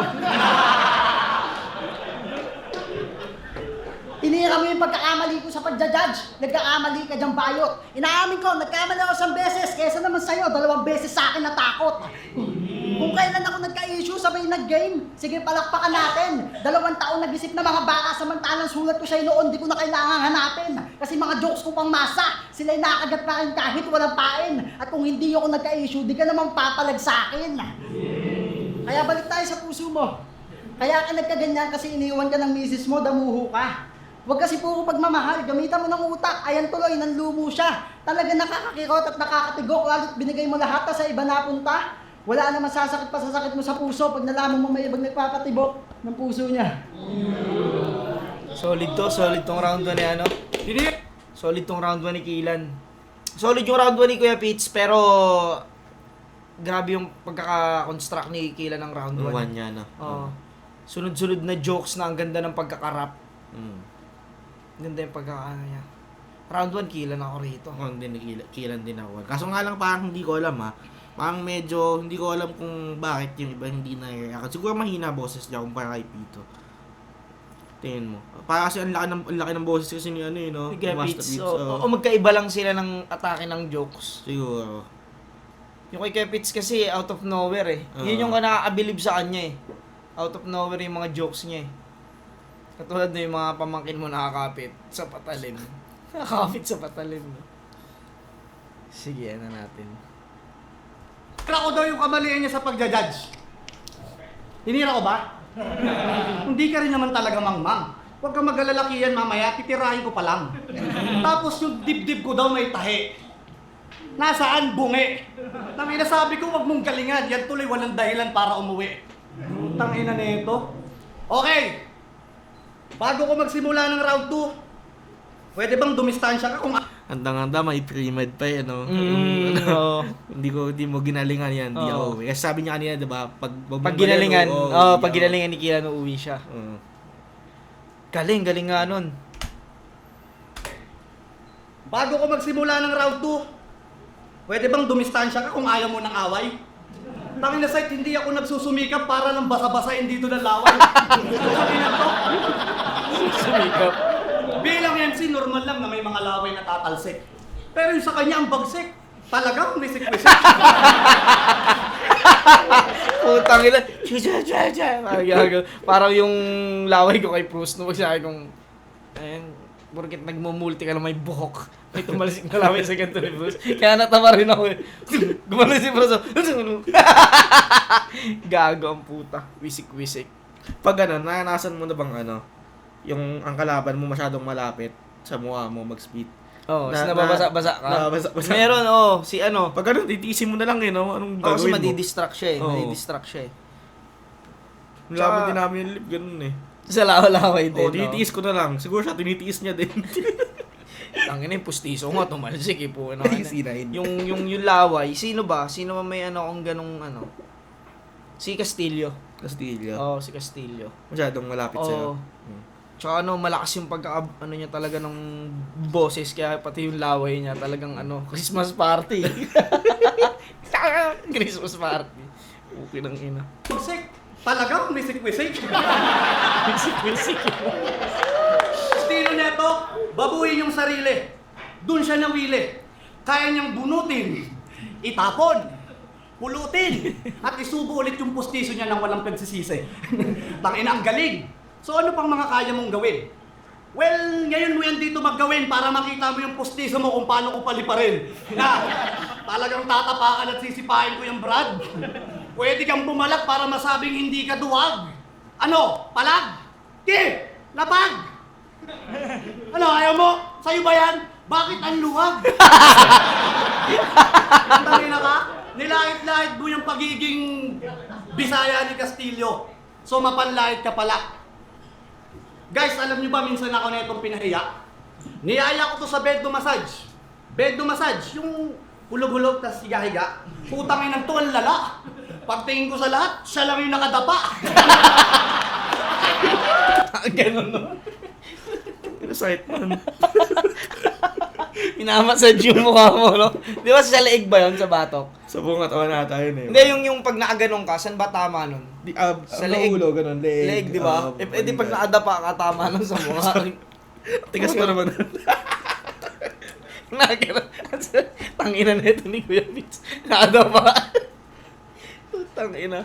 Tinira mo yung pagkakamali ko sa pagja-judge. Nagkakamali ka dyan, bayot. Inaamin ko, nagkamali ako 1 beses. Kesa naman sa'yo, 2 beses sa akin natakot. Kung kailan ako nagka-issue, sabay nag-game. Sige, palakpakan natin. 2 taon nag-isip na mga baka, samantalang sulat ko siya noon, di ko na kailangan hanapin. Kasi mga jokes ko pang masa, sila'y nakagat pa rin kahit walang pain. At kung hindi ako nagka-issue, di ka naman papalag sa akin. Kaya balik tayo sa puso mo. Kaya ka nagkaganyan kasi iniwan ka ng misis mo, damuho ka. Huwag kasi puro pagmamahal, gamitan mo ng utak, ayan tuloy, nanlumo siya. Talaga nakakakirot at nakakatigok, lalo't binigay mo lahat sa iba napunta. Wala naman sasakit pa sa sakit mo sa puso pag nalaman mo may ibang nagpapatibok ng puso niya. Solid tong round 1 ni ano. Hindi. Solid tong round 1 ni Kilan. Solid yung round 1 ni Kuya Pitts, pero grabe yung pagkaka-construct ni Kilan ng round 1. One niya, no? Oo. Sunod-sunod na jokes na ang ganda ng pagkakarap. Ganda yung pagkakaano niya. Round 1, Kilan ako rito. Kilan din ako. Kaso nga lang parang hindi ko alam Parang medyo hindi ko alam kung bakit yung iba hindi na-react. Siguro mahina boses niya kumpara kay Pito. Tingin mo. Para kasi ang laki ng boses kasi ni no? Kuya Master Pitts, Pitts, o magkaiba lang sila ng atake ng jokes. Siguro. Yung kay Kuya Pitts kasi out of nowhere Yun yung nakakabilib sa kanya Out of nowhere yung mga jokes niya Katulad na yung mga pamangkin mo nakakapit sa patalim. Nakakapit sa patalim. No? Sige, ano natin. Hinira ko daw yung kamalian niya sa pagja-judge. Hinira ko ba? Hindi ka rin naman talaga mangmang. Huwag kang mag-alalakihan mamaya, titirahin ko pa lang. Tapos yung dibdib ko daw may tahi. Nasaan? Bungi. Nang inasabi ko, wag mong galingan. Yan tuloy walang dahilan para umuwi. Utang ina nito. Okay. Bago ko magsimula ng round 2, pwede bang dumistansya ka kung... Handang-handa, may pre-med pa Oo. Hindi mo ginalingan yan, hindi Oo. ako. Kasi sabi niya kanina, diba, Pag ginalingan, pag ginalingan ni Kilan, uuwi siya. Galing nga nun. Bago ko magsimula ng round 2, pwede bang dumistansya ka kung ayaw mo ng away? Tangin na site, hindi ako nagsusumikap para lang basa-basain dito ng laway. Sabi na to. Sumikap. Bilang MC, normal lang na may mga laway na tatalsik. Pero yung sa kanya ang bagsik, talagang wisik-wisik. Putang ina. Parang yung laway ko kay Bruce no siya kung porket nagmumulti ka lang may buhok. May tumalsik na laway sa ganito ni Bruce. Kaya natawa rin ako Gumano si Bruce. Gago ang puta. Wisik-wisik. Pag naranasan mo na bang yung ang kalaban mo masyadong malapit sa mukha mo mag-speed. Nababasa-basa ka? Nababasa-basa. Meron, si Pag titiisin mo na lang no? Anong kasi gagawin mo? madidistract siya Oo. Madidistract siya Nalaman din namin yung lip, ganun eh. Sa laway din, Oh, tinitiis ko na lang. Siguro siya, tinitiis niya din. Ang ina yung pustiso nga, tumalsik eh po. C9. Yung laway, sino ba? Sino ba may ano kung ganong ano? Si Castillo. Castillo. Oo, si Castillo. Masyadong malapit sa'yo. Oo. Tsaka ano, malakas yung ano niya talaga ng boses, kaya pati yung laway niya talagang ano, Christmas party. Christmas party. Okay ng ina. Musik. Talagang misik-misik. Misik-misik. Estilo neto, babuin yung sarili. Doon siya nawili. Kaya niyang bunutin, itapon, pulutin, at isubo ulit yung pustiso niya nang walang pagsisisi. Tangina, ang galing. So ano pang mga kaya mong gawin? Well, ngayon mo yan dito maggawin para makita mo yung pustiso mo kung paano ko paliparin. Na, talagang tatapakan at sisipain ko yung Brad. Pwede kang bumalak para masabing hindi ka duwag. Ano? Palag? Di! Lapag! Ano, ayaw mo? Sa'yo ba yan? Bakit ang luwag? Tangina ka? Nilait-lait mo yung pagiging Bisaya ni Castillo. So mapanlait ka pala. Guys, alam niyo ba minsan ako na itong pinahiya? Niyaya ko to sa bed massage. Bed massage, yung hulog-hulog tas higa-higa. Putangin ng to, ang lala. Pagtingin ko sa lahat, siya lang yung nakadapa. Ganun no? Site man. Minamassage yung mukha mo, no? Di ba sa leeg ba yun, sa batok? Sa buong katawan nata yun eh. Hindi, yung pag nakaganong ka, saan ba tama nun? Sa sa leeg. ulo, ganun. Leeg. Leeg, di ba? Di pag nakadapa ka, tama nun sa mukha. Tigas ko naman. Nakaganon. Tangina na ito ni Kuya Vince. Nakadapa. Tangina.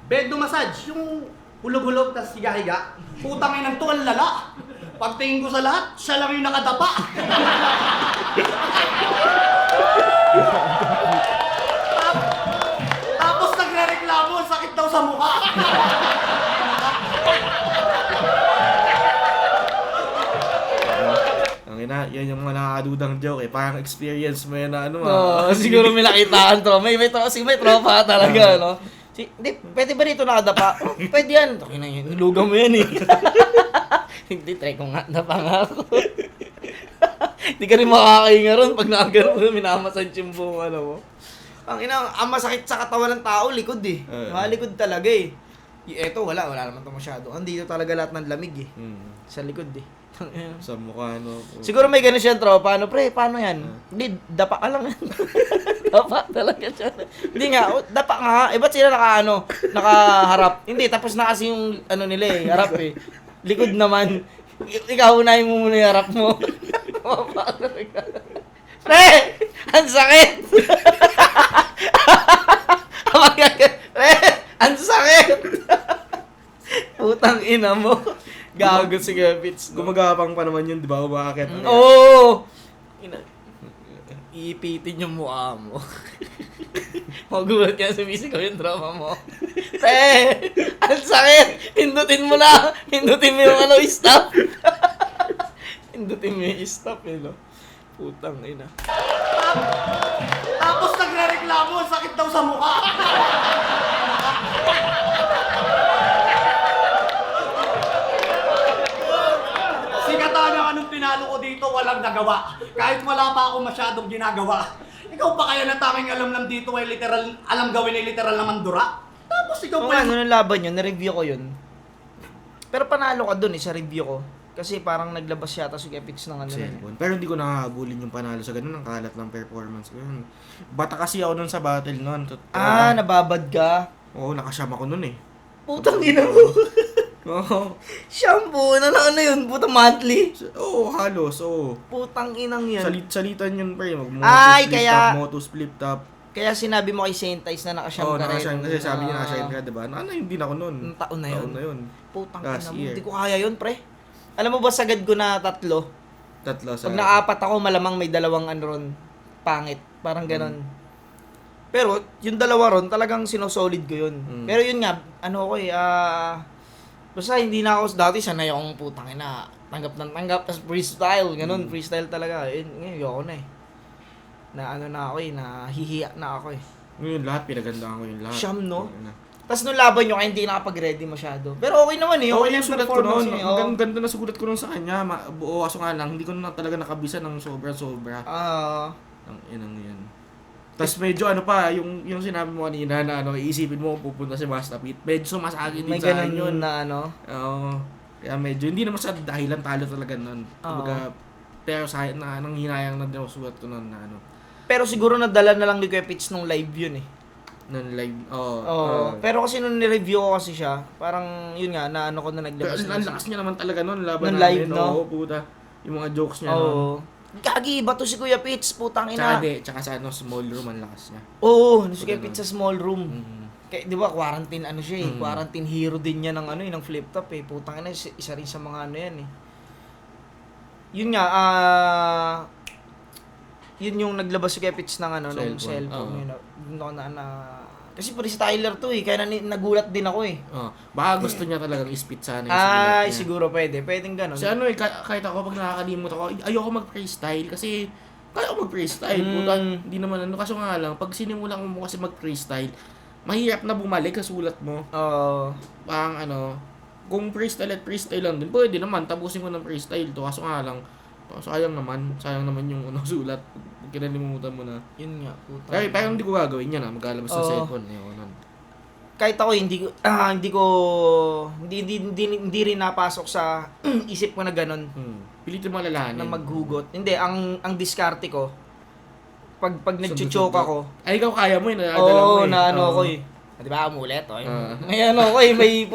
Bed massage, yung hulog-hulog tas higa-higa. Putangin ng to, ang lala. Pagtingin ko sa lahat, siya lang yung nakadapa. Tapos nagre-reklamo, sakit daw sa mukha. Ang ina, yan yung mga nakakadudang joke eh. Parang experience mo yan na ano Siguro may nakitaan to. May tropa talaga, no? Hindi, pwede ba dito nakadapa? Oh, pwede yan. Tangina yun, nilugaw mo yan eh. Hindi, try ko nga, dapa nga ako. Hindi ka rin makakainga ron pag nakagano mo, minamassage yung buong ano mo. Ang ina, ang masakit sa katawan ng tao, likod eh. Malikod talaga eh. Eto, wala naman to masyado. Andito talaga lahat ng lamig eh. Sa likod eh. Sa mukha, no? Siguro may ganun siya tropa. Ano, pre, paano yan? Hindi, dapa ka lang. Dapa talaga siya. Hindi nga, dapa nga. Eh, ba't sila nakaharap? Hindi, tapos na kasi yung ano nila eh, harap eh. Likod naman. Ikaw, unahin mo muna yung harap mo. Dapa talaga. Pre, ang sakit! Pre, ang sakit! Putang ina mo. Gago si Gavits. Gumagapang pa naman yun, di ba? Umakakit. Oo! Iipitin yung mukha mo. Magulat ka, sumisigaw yung drama mo. Ang sakit! Hindutin mo na! Hindutin mo yung stop! Hindutin mo yung stop no? Putang ina. Tapos nagre-reklamo, sakit daw sa mukha. Si Katana, anong pinalo ko dito, walang nagawa. Kahit wala pa ako masyadong ginagawa. Ikaw pa kaya na tanging alam lang dito ay literal, alam gawin ay literal na mandura? Tapos ikaw Oo pa nga, nung laban yun, na-review ko yun. Pero panalo ka dun sa review ko. Kasi parang naglabas yata si Gavits ng ano. Cellphone. Pero hindi ko nakahabulin yung panalo sa ganun. Ang kalat ng performance ko yun. Bata kasi ako nun sa battle nun. Nababad ka? Oo, nakasyam ako nun eh. Putang ina mo. Oo. Shampoo, ano yun? Putang monthly? Oo, halos. Oo. Putang inang yan. Salitan yun, pre. Ay, kaya- Moto split top. Kaya sinabi mo kay Saintice na nakasyam Oo, ka rin. nakasyam. Kasi sabi niya nakasyam ka, diba? Ano yun din ako nun. Nung taon na yun. Taon na yun. Putang Last ina mo. year. Hindi ko kaya yun, pre. Alam mo ba sagad ko na 3? Tatlo sa... Pag naapat ako, malamang may 2 ano ron. Pangit. Parang ganon. Pero, yung 2 ron, talagang sinosolid ko yun. Pero yun nga, ano ko basta hindi na ako, dati sanay akong putang ina. Tanggap ng tanggap, tas freestyle, ganon. Freestyle talaga. Ngayon, ayoko na eh. Na ano na ako nahihiya na ako eh. Ngayon lahat, pinagandaan ko yung lahat. Siyam, no? Tapos nung laban nyo, kaya hindi nakapag-ready masyado. Pero okay naman eh. Okay yung yung sulat ko performance noon. niya, Ang oo. ganda na sulat ko noon sa kanya. Buo, kaso nga lang, hindi ko na talaga nakabisa ng sobra-sobra. Ang inang yan. Tapos medyo ano pa, yung sinabi mo kanina na iisipin mo kung pupunta si Basta Pit. Medyo sumasagin din May sa akin ganun yun. na ano. Oo. Kaya medyo, hindi naman sa dahilan talo talaga nun. Kumbaga, pero sa akin na, nang hinayang na din ako sulat ko nun na ano. Pero siguro nadala na lang ni Kuya Pitch nung live yun eh. Nun live, oo. Oo. Pero kasi nung ni-review ko kasi siya, parang yun nga, na ano ko na Pero naglabas ang lakas niya naman talaga nun, laban Nung namin. live, no? Oo, puta. Yung mga jokes niya nun. Oo. Gagi, bato si Kuya Pitch, putang ina. Tsaka sa small room, ang lakas niya. Oo, si Kuya Ganun. Pitch sa small room. Mm. Kaya, di ba, quarantine ano siya eh. Quarantine hero din niya ng ano eh, ng flip top eh. Putang ina, isa rin sa mga ano yan eh. Yun nga, yun yung naglabas si Kuya Pitch ng ano, ng Cellphone. cellphone. Oo. Yun, kasi puri si Tyler to eh, kaya nagulat din ako eh. Baka gusto niya talagang ispit sana yung sulat Ay, niya. siguro pwede. Pwedeng ganun. Kasi ano eh, kahit ako pag nakakalimut ako, ayoko mag-freestyle kasi kaya ako mag-freestyle. Puta, hindi naman ano. Kaso nga lang, pag sinimulan mo kasi mag-freestyle, mahirap na bumalik sa sulat mo. Oo. Parang ano, kung freestyle at freestyle lang din, pwede naman, tapusin ko ng freestyle to. Kaso nga lang, sayang naman yung ano, sulat. Pag kinalimutan mo na. Yun nga, puta. Kaya parang hindi ko gagawin yan maglalabas sa Oo. cellphone. Ayoko nun. Kahit ako hindi rin napasok sa isip ko na ganun Pilitin mo alalahanin. na maghugot. Hindi, ang diskarte ko pag nagchuchoke Sundot-sundot. ako. Ay, ikaw kaya mo eh, nadadala mo Oo, eh. na ano Oo. ako eh. Di ba, amulet, oh. Ah. May ano ko eh, may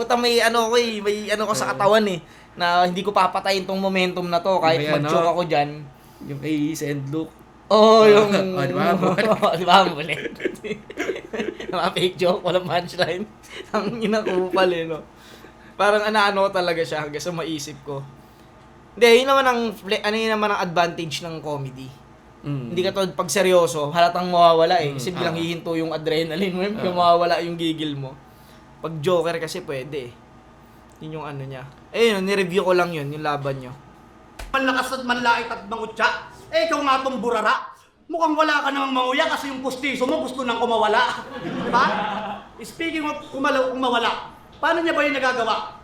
ano ko eh, may ano ko sa katawan eh, na hindi ko papatayin tong momentum na to kahit May mag-choke ano? ako dyan. Yung kay Send Look. Oo, yung... Di ba, amulet? Di ba, amulet? Mga fake joke, walang punchline. Ang inakupal eh, no? Parang ano talaga siya hanggang sa maisip ko. Hindi, yun naman ang advantage ng comedy. Hindi ka to pag seryoso, halatang mawawala eh. Kasi bilang hihinto yung adrenaline mo, biglang mawawala yung gigil mo. Pag joker kasi pwede eh. Yun yung ano niya. Eh yun, ni-review ko lang yun, yung laban nyo. Manlakas at manlait at mangutya. Eh, ikaw nga tong burara. Mukhang wala ka namang manguya kasi yung pustiso mo gusto nang kumawala. Diba? Speaking of kumawala, paano niya ba yung nagagawa?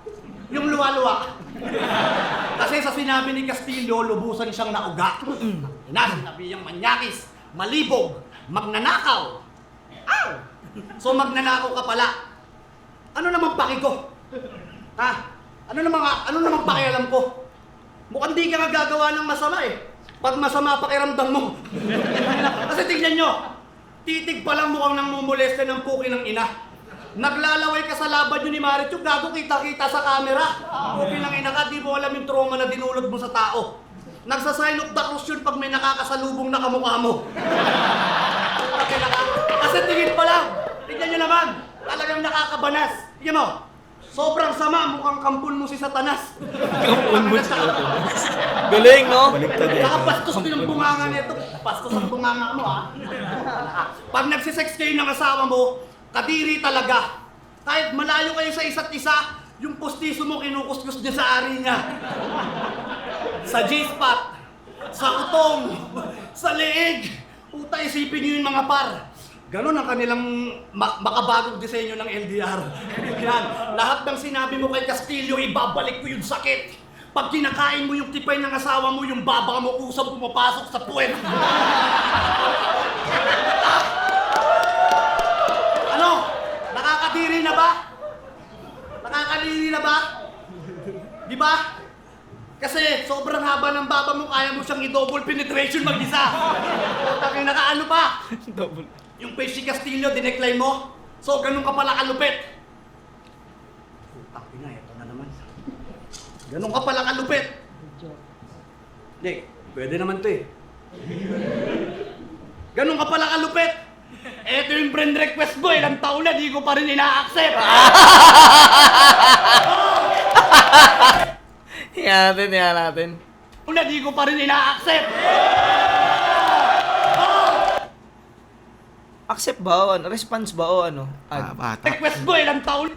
Yung luwa-luwa. Kasi sa sinabi ni Castillo, lubusan siyang nauga. Sinabi yung manyakis, malibog, magnanakaw. Ow! So magnanakaw ka pala. Ano namang paki ko? Ha? Ano namang pakialam ko? Mukhang di ka gagawa ng masama eh. Pag masama pakiramdam mo. Kasi tignan nyo, titig pa lang mukhang nang mumuleste ng puki ng ina. Naglalaway ka sa laban nyo ni Marichu, gago kita-kita sa camera. Puki ng ina ka, di mo alam yung trauma na dinulot mo sa tao. Nagsasign of the cross yun pag may nakakasalubong na kamukha mo. Kasi tingin pa lang, tignan nyo naman, talagang nakakabanas. Tignan mo, sobrang sama, mukhang kampul mo si Satanas. Kampun mo si Satanas. Galing, no? Baliktad eh. Nakapastos din ang bunganga nito. Pastos ang bunganga mo, ha? Pag nagsisex kayo ng asawa mo, kadiri talaga. Kahit malayo kayo sa isa't isa, yung postiso mo kinukuskus niya sa ari niya. Sa G-spot, sa utong, sa leeg. Puta, isipin niyo yung mga par. Ganon ang kanilang makabagong disenyo ng LDR. Yan, lahat ng sinabi mo kay Castillo, ibabalik ko yung sakit. Pag kinakain mo yung tipay ng asawa mo, yung baba mo usap pumapasok sa puwet. Ano? Nakakadiri na ba? Nakakadiri na ba? Di ba? Kasi sobrang haba ng baba mo, kaya mo siyang i-double penetration mag-isa. Tapos nakaano pa? Double. Yung face si Castillo, dinecline mo? So, ganun ka pala kalupit. Putang ina, ito na naman. Ganun ka pala kalupit. Hindi, pwede naman to eh. Ganun ka pala kalupit. Eto yung friend request mo, ilang taon na, di ko pa rin ina-accept. Tingnan natin. Una, di ko pa rin ina-accept. Accept ba o ano? Response ba o ano? Bata. Request mo, ilang taon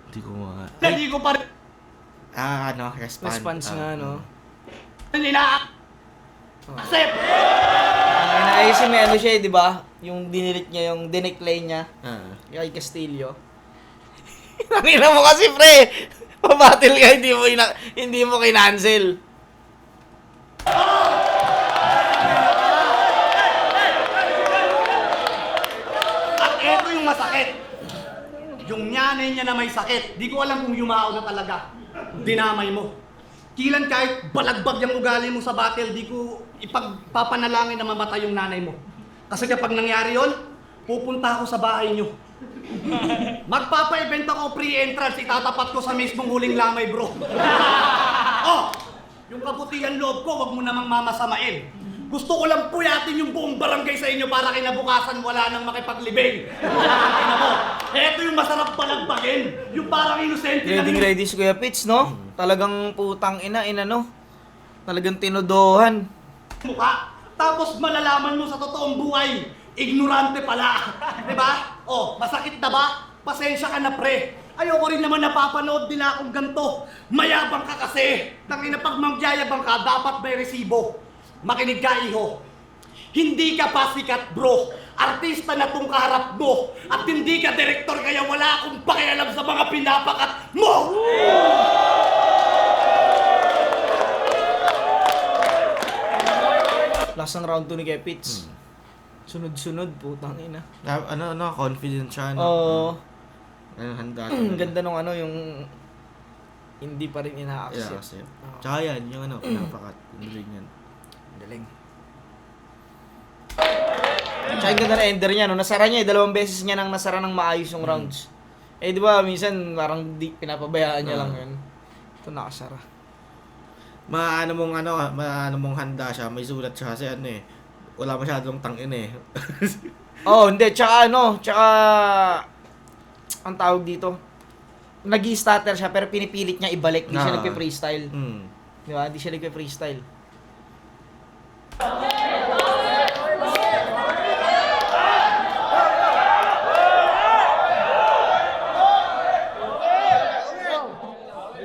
Hindi ko na, di ko pa rin Response nga, no? ina-accept. Ay, naayos may ano siya eh, di ba? Yung dinilit niya, yung dineclare niya. Kay Castillo. Nangina mo kasi, pre! Pabattle ka, hindi mo kinancel. At eto yung masakit. Yung nyanay niya na may sakit. Di ko alam kung yumao na talaga. Dinamay mo. Kilan kahit balagbag yung ugali mo sa battle, di ko ipagpapanalangin na mamatay yung nanay mo. Kasi kapag nangyari yon, pupunta ako sa bahay niyo. Magpapa-event ako pre-entrance, itatapat ko sa mismong huling lamay, bro. Oh! Yung kabutihan loob ko, wag mo namang mamasamain. Gusto ko lang puyatin yung buong barangay sa inyo para kinabukasan wala nang makipaglibing. Ina mo, eto yung masarap balagbagin. Yung parang inosente lang. Ready si Kuya Pitch, no? Talagang putang ina, no? Talagang tinodohan. Mukha. Tapos malalaman mo sa totoong buhay, ignorante pala. Diba? Oh, masakit na ba? Pasensya ka na, pre. Ayoko rin naman napapanood nila akong ganito. Mayabang ka kasi. Tangina, pag magyayabang ka, dapat may resibo. Makinig ka, iho. Hindi ka pa sikat, bro. Artista na tong kaharap mo. At hindi ka direktor, kaya wala akong pakialam sa mga pinapakat mo! Last ng round 2 ni Kuya Pitch. Sunod-sunod, putang ina. Confident siya, Oo. Handa. Ang ganda nung yung hindi pa rin ina-accept. Kasi. Tsaka yan, yung pinapakat. Yung galing yan. Galing. Tsaka yung ganda na ender niya, no? Nasara niya, 2 beses niya nang nasara ng maayos yung rounds. Eh, di ba, minsan parang pinapabayaan niya lang yun. Ito nakasara. Maano mong handa siya, may sulat siya kasi wala masyadong tangin Oh, hindi, tsaka ang tawag dito, nag-i-stutter siya pero pinipilit niya ibalik, hindi siya nagpe-freestyle. Di ba? Hindi siya nagpe-freestyle.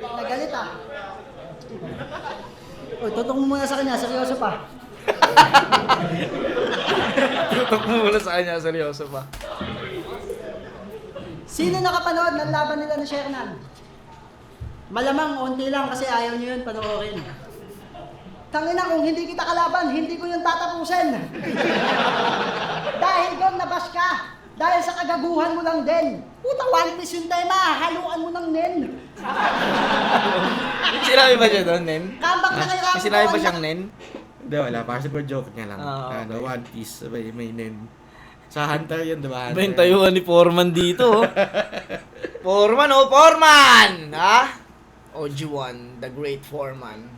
Nagalit ah. Uy, tutok mo muna sa kanya, seryoso pa. Tutok mo muna sa kanya, seryoso pa. Sino nakapanood ng laban nila ni Shernan? Malamang onti lang kasi ayaw niyo yun panoorin. Tangina, kung hindi kita kalaban, hindi ko yung tatapusin. Dahil doon nabash ka. Dahil sa kagaguhan mo lang din. Puta, One Piece yung tema, haluan mo ng nen. Sinabi ba siya doon, Nen? Kambak na kayo May sinabi ba siyang Nen? Hindi, wala. Para super joke niya lang. Okay. One Piece, may nen. Sa Hunter yun, diba? Ba yung tayuan ni Foreman dito? Foreman, Foreman! Ha? OG1, the great Foreman.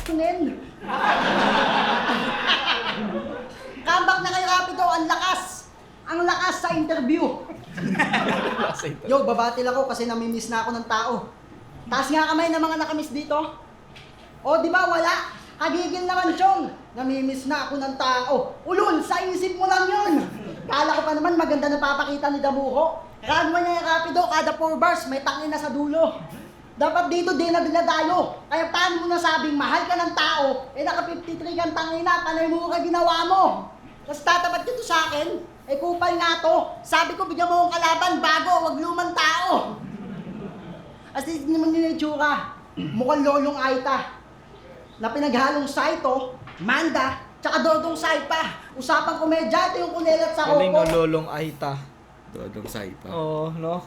Nen. Kambak na kayo rapido, ang lakas. Ang lakas sa interview. Yo, babatil ako kasi namimiss na ako ng tao. Taas nga kamay ng mga nakamiss dito. O, di ba wala? Kagigil naman, Chong. Namimiss na ako ng tao. Ulul, sa isip mo lang yun. Kala ko pa naman maganda na papakita ni Damuho. Round 1 niya yung rapido, kada 4 bars, may tangin na sa dulo. Dapat dito din na dinadayo. Kaya paano mo nasabing mahal ka ng tao, naka 53 kang tangin na, panay mo ka ginawa mo. Tapos tatapat dito sa akin, kupal nga to. Sabi ko, bigyan mo akong kalaban bago, wag lumang tao. As in naman yun yung tsura. Mukhang lolong Aita. Na pinaghalong Saito, Manda, tsaka Dodong Saipa. Usapang komedya, ito yung kunelat sa Galing koko. na Lolong Aita. Dodong Saipa. Oo, no?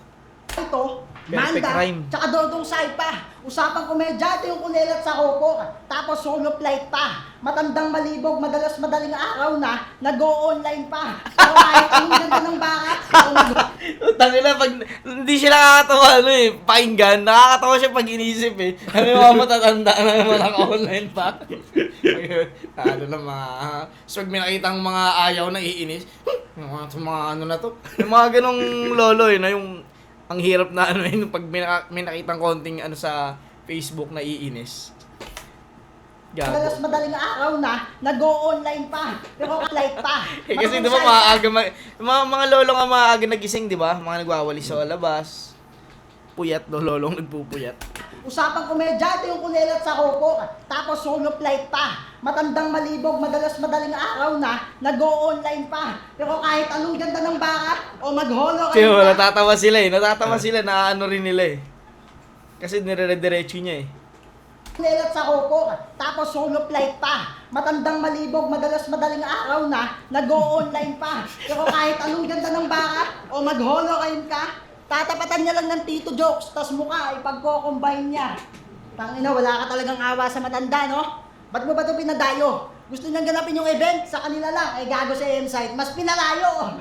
Ito, Perfect Manda, rhyme. tsaka Dodong Saipa. Usapang komedya, ito yung kunelat sa koko. Tapos solo flight pa. Matandang malibog, madalas madaling araw na, nag-o-online pa. Pero kahit anong ganda ng baka, Tangina, pag hindi siya nakakatawa, pakinggan, nakakatawa siya pag inisip Kami mga matatanda na naman online pa. Ano na so pag may nakitang mga ayaw na iinis, mga ano na to, yung mga ganong lolo na yung ang hirap na yun, pag may nakitang konting sa Facebook na iinis. madalas madaling araw na, nag-o-online pa. Pero flight pa. Kasi di ba maaga, mga lolo nga maaga nagising, di ba? Mga nagwawali sa labas. Puyat, lolong nagpupuyat. Usapang komedya, ito yung kunelat sa koko. Tapos solo flight pa. Matandang malibog, madalas madaling araw na, nag-o-online pa. Pero kahit anong ganda ng baka, o mag-holo Kaya kayo natatawa sila eh. Natatawa sila na ano rin nila eh. Kasi nire-diretso niya eh. Lelat sa Hoko, tapos solo flight pa. Matandang malibog, madalas madaling araw na, nag-o-online pa. Pero kahit anong ganda ng baka, o mag-holo kayo tatapatan niya lang ng tito jokes, tas mukha, ipagko-combine niya. Tangina, wala ka talagang awa sa matanda, no? Ba't mo ba ito pinadayo? Gusto niyang ganapin yung event, sa kanila lang, ay gago sa M-site, mas pinalayo.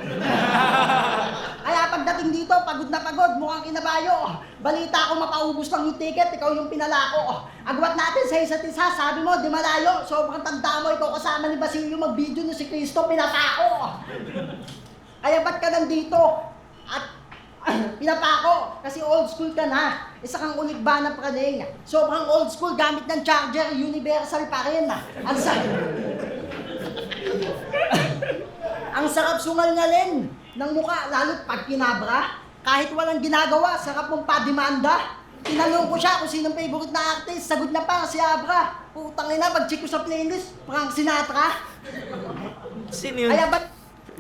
Kaya pagdating dito, pagod na pagod, mukhang kinabayo. Balita ko mapaubos lang yung ticket, ikaw yung pinalako. Agwat natin sa isa't isa, sabi mo, di malayo. Sobrang tanda mo, ikaw kasama ni Basilio mag-video na si Cristo, pinapako. Kaya ba't ka nandito? At pinapako, kasi old school ka na. Isa kang ulit ba na praning. Sobrang old school, gamit ng charger, universal pa rin. Ang sarap sungal-ngalin ng mukha, lalo't pag kinabra. Kahit walang ginagawa, sarap mong padimanda. Tinanong ko siya kung sinong favorite na artist, sagot na pa si Abra. Putang ina, pag-check ko sa playlist, Frank Sinatra. Sino yun? Kaya ba't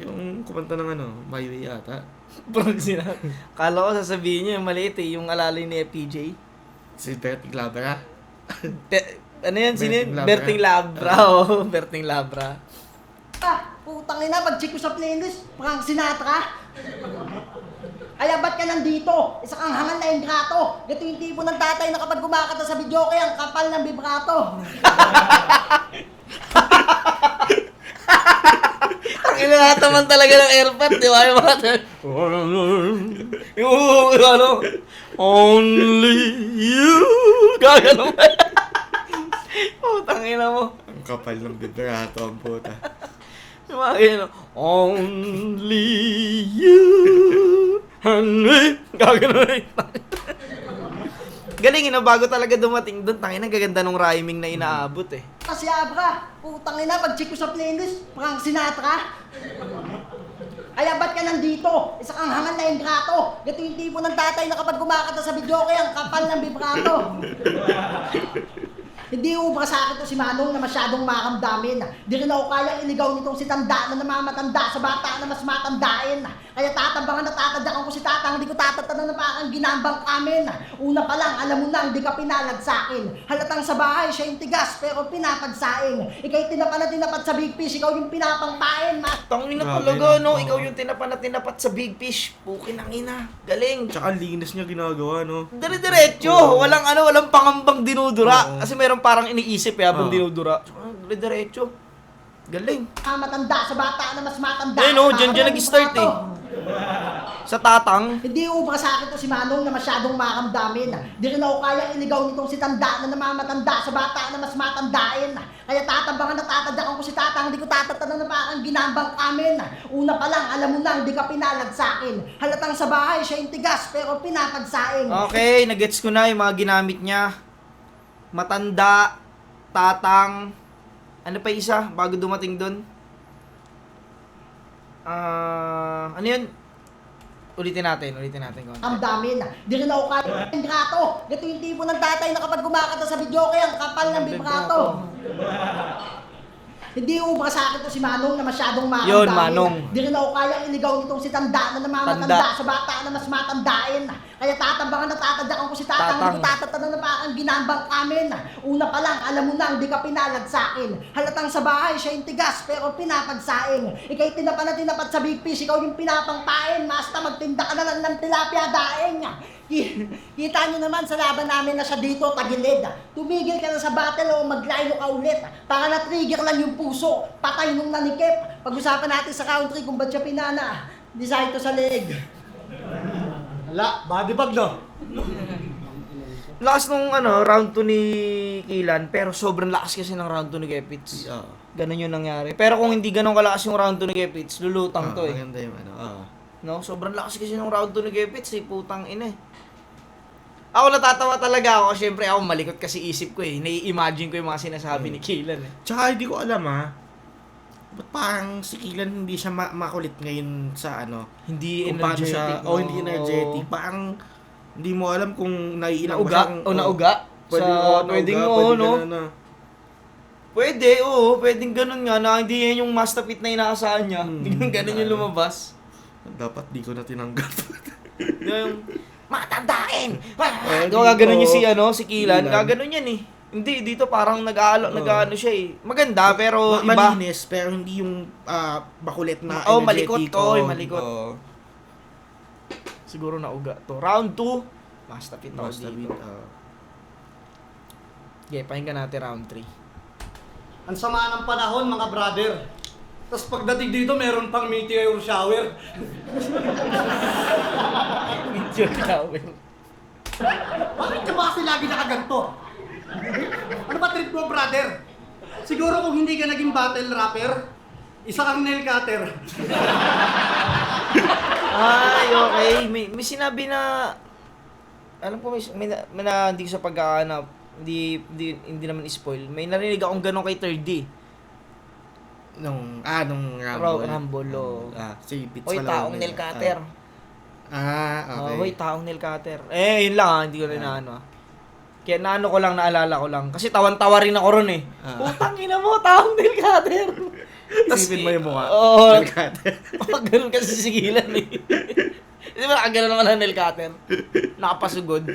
Yung kumanta ng ano, My Way yata. Parang sila. Kala ko sasabihin niyo yung maliit eh, yung alalay ni FPJ. Si Bertie Glabra. Ano yan? Sino yun? Berting Labra. Berting Labra. Oo, Berting Labra. putang ina, pag-check ko sa playlist, Frank Sinatra. Kaya ba't ka nandito? Isa kang hangal na ingrato. Gato yung tipo ng tatay na kapag kumakata sa video kaya ang kapal ng vibrato. Ang inanataman talaga ng airpot, di ba? Yung mga yung ano, only you. Gagano ba? Tangina mo. Ang kapal ng vibrato ang puta. Yung mga ganyan, only you. Honey. Gagano ba? Galing, bago talaga dumating doon. Tangina, gaganda nung rhyming na inaabot eh. Kasi Abra, putang ina, pag-check ko sa playlist, Frank Sinatra. Kaya ba't ka nandito? Isa kang hangal na ingrato. Gato yung tipo ng tatay na kapag kumakata sa video kaya ang kapal ng vibrato. Hindi ubra sa akin to si Manong na masyadong maramdamin. Di rin ako kayang iligaw nitong si Tanda na namamatanda sa bata na mas matandain. Kaya tatabangan na tatadakan ko si Tatang, di ko tatatanan na parang ginambang amin. Una pa lang, alam mo nang di ka pinalad sa akin. Halatang sa bahay, siya yung tigas, pero pinapagsaing. Ika'y tinapa na tinapat sa big fish, ikaw yung pinapangpain. Tangina Grabe talaga, na. no? Ikaw yung tinapa na tinapat sa big fish. Pukin ang ina. Galing. Tsaka linis niya ginagawa, no? Dire-diretso. Walang walang pangambang dinudura. Oo. Kasi meron parang iniisip eh habang Oo. dinudura. Dire-diretso. Galing. Matanda sa bata na mas matanda. Ayun, no? Diyan Parang nag-start eh. vibrato. Sa Tatang. Hindi ubra sa akin to si Manong na masyadong maramdamin. Di rin ako kayang iligaw nitong si Tanda na namamatanda sa bata na mas matandain. Kaya tatabangan na tatadakan ko si Tatang, di ko tatatanan na parang ginambang amin. Una pa lang, alam mo nang di ka pinalad sa akin. Halatang sa bahay, siya yung tigas, pero pinapagsaing. Okay, nagets ko na yung mga ginamit niya. Matanda, Tatang, ano pa isa bago dumating doon? Ano yun? Ulitin natin konti. Ang dami na. Di rin ako kaya ng vibrato. Gato yung tipo ng tatay na kapag kumakata sa video kaya ang kapal ng vibrato. Hindi ubra sa akin to si Manong na masyadong maramdamin. Yun, Manong. Di rin ako kayang iligaw nitong si Tanda na namamatanda Tanda. sa bata na mas matandain. Kaya tatabangan na tatadakan ko si Tatang, Tatang. di ko tatatanan na parang ginambang amin. Una pa lang, alam mo nang di ka pinalad sa akin. Halatang sa bahay, siya yung tigas, pero pinapagsaing. Ika'y tinapa na tinapat sa big fish, ikaw yung pinapangpain. Basta magtinda ka na lang ng tilapia daing. Kita nyo naman sa laban namin na siya dito, tagilid. Tumigil ka na sa battle o maglaylo ka ulit. Para na-trigger lang yung puso. Patay nung nanikip. Pag-usapan natin sa country kung ba't siya pinana. Decide to sa leg. Hala, body bag no? Lakas nung round 2 ni Kilan, pero sobrang lakas kasi ng round 2 ni Kepits. Oo. Ganun yung nangyari. Pero kung hindi ganun kalakas yung round 2 ni Kepits, lulutang to eh. Maganda yung ano, oo. No? Sobrang lakas kasi ng round 2 ni Kepits eh, putang ina eh. Ako natatawa talaga ako, syempre ako malikot kasi isip ko eh. Nai-imagine ko yung mga sinasabi ni Kilan eh. Tsaka hindi ko alam ba't parang si Kilan hindi siya makulit ngayon sa ano? Hindi Kung paano energetic. siya, hindi energetic. Parang hindi mo alam kung naiilang Nauga? O nauga? Sa pwedeng oo, no? Pwede, oo. Pwedeng ganun nga na hindi yan yung master fit na inaasahan niya. Biglang ganun yung lumabas. Dapat di ko na tinanggap. Yung, matandain! Hindi Gaganon po. yung si Kilan. Kilan. Gaganon yan eh. Hindi, dito parang nag-ano siya eh. Maganda, pero iba. Malinis, pero hindi yung bakulit na Oh, malikot. energetic. Oh, malikot. Oo. Siguro nauga to. Round 2, master fit ako Master dito. beat. Okay, pakinggan natin round 3. Ang sama ng panahon, mga brother. Tapos pagdating dito, meron pang meteor shower. Medyo towel. Bakit ka ba kasi lagi nakaganto? Ano ba trip mo, brother? Siguro kung hindi ka naging battle rapper, isa kang nail cutter. Ay, okay. May sinabi na, alam ko, may na hindi ko sa pagkahanap. Hindi naman spoil. May narinig akong ganun kay 3D. Nung Rumble. Rumble, oo. Si Beats Hoy, pala taong yun nail eh. cutter. Okay. Hoy, taong nail cutter. Yun lang hindi ko rin naano. Kaya naano ko lang, naalala ko lang. Kasi tawan-tawa rin ako ron eh. Putang ina mo, taong nail cutter. Isipin mo yung mukha. Oo. Nail cutter. Ganun kasi sigilan eh. Di ba nakagalan naman ng nail cutter? Nakapasugod.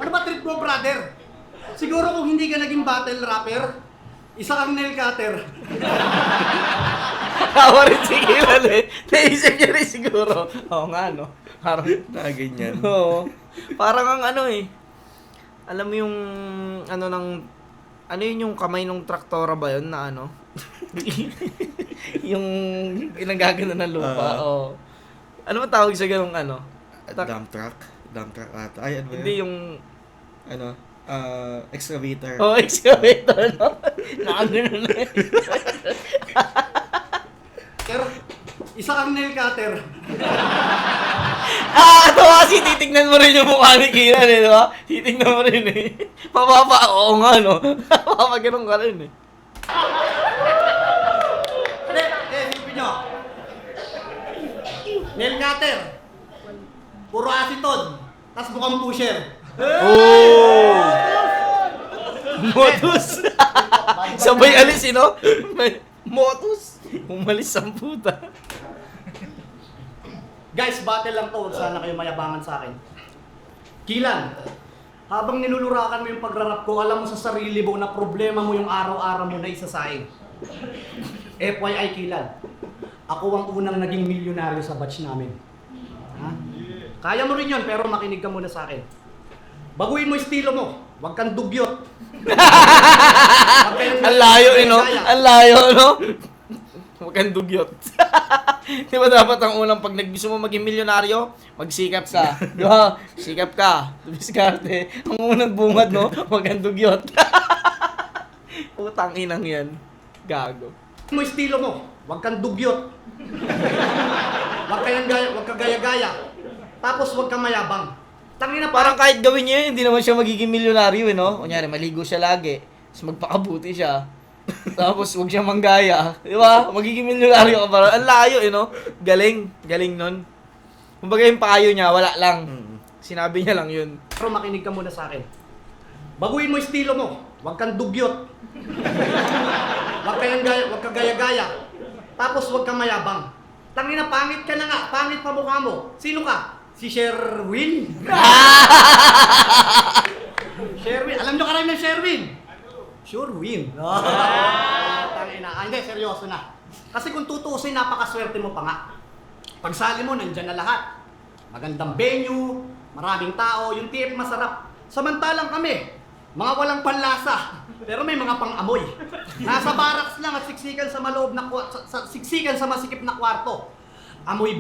Ano ba trip mo, brother? Siguro kung hindi ka naging battle rapper, isa kang nail cutter. Tawa rin sigilan eh. Naisip niya rin siguro. Oo nga no. Parang, Ganyan. oo. Parang ang ano eh. Alam mo yung ano yun yung kamay ng traktora ba yun na ano? yung pinagagano ng lupa. Oo. Ano ba tawag sa ganung ano? Dump truck. Dump truck ata. Ay, ano ba yun? Hindi yung excavator. excavator no? Nakagano na yun. Pero, isa kang nail cutter. Ito kasi titignan mo rin yung mukha ni Kiran eh, di ba? Titignan mo rin eh. Oo nga no. Mapapagano'n ka rin eh. Hindi, isipin nyo. Nail cutter. Puro acetone. Tapos mukhang pusher. Oh! Motus! Sabay alis eh, no? Motus! Umalis ang puta. Guys, battle lang to. Huwag sana kayo mayabangan sa akin. Kilan, habang nilulurakan mo yung pagrarap ko, alam mo sa sarili mo na problema mo yung araw-araw mo na isasaing. FYI, Kilan, ako ang unang naging milyonaryo sa batch namin. Ha? Kaya mo rin yun, pero makinig ka muna sa akin. Baguhin mo yung estilo mo. Huwag kang dugyot. Ang layo eh, no? Ang layo, no? Huwag kang dugyot. Di ba dapat ang unang pag gusto mo maging milyonaryo, magsikap ka. Di ba? Sikap ka. Dumiskarte. Ang unang bungad, no? Huwag kang dugyot. Putang inang yan. Gago. Mo estilo mo, huwag kang dugyot. Huwag ka gaya-gaya. Tapos huwag kang mayabang. Tangina Parang kahit gawin niya yun, hindi naman siya magiging milyonaryo, eh, no? Kunyari, maligo siya lagi. Tapos magpakabuti siya. Tapos huwag siya manggaya. Di ba? Magiging milyonaryo ka parang. Ang layo, eh, no? Galing. Galing nun. Kumbaga yung payo niya, wala lang. Sinabi niya lang yun. Pero makinig ka muna sa akin. Baguhin mo estilo mo. Huwag kang dugyot. Huwag ka gaya-gaya. Tapos huwag kang mayabang. Tangina, pangit ka na nga. Pangit pa mukha mo. Sino ka? Si Sherwin? Sherwin. Alam nyo karami ng Sherwin? Sherwin. Tangina. Hindi, seryoso na. Kasi kung tutuusin, napakaswerte mo pa nga. Pagsali mo, nandyan na lahat. Magandang venue, maraming tao, yung TF masarap. Samantalang kami, mga walang panlasa, pero may mga pang-amoy. Nasa barracks lang at siksikan sa maloob na siksikan sa masikip na kwarto. Amoy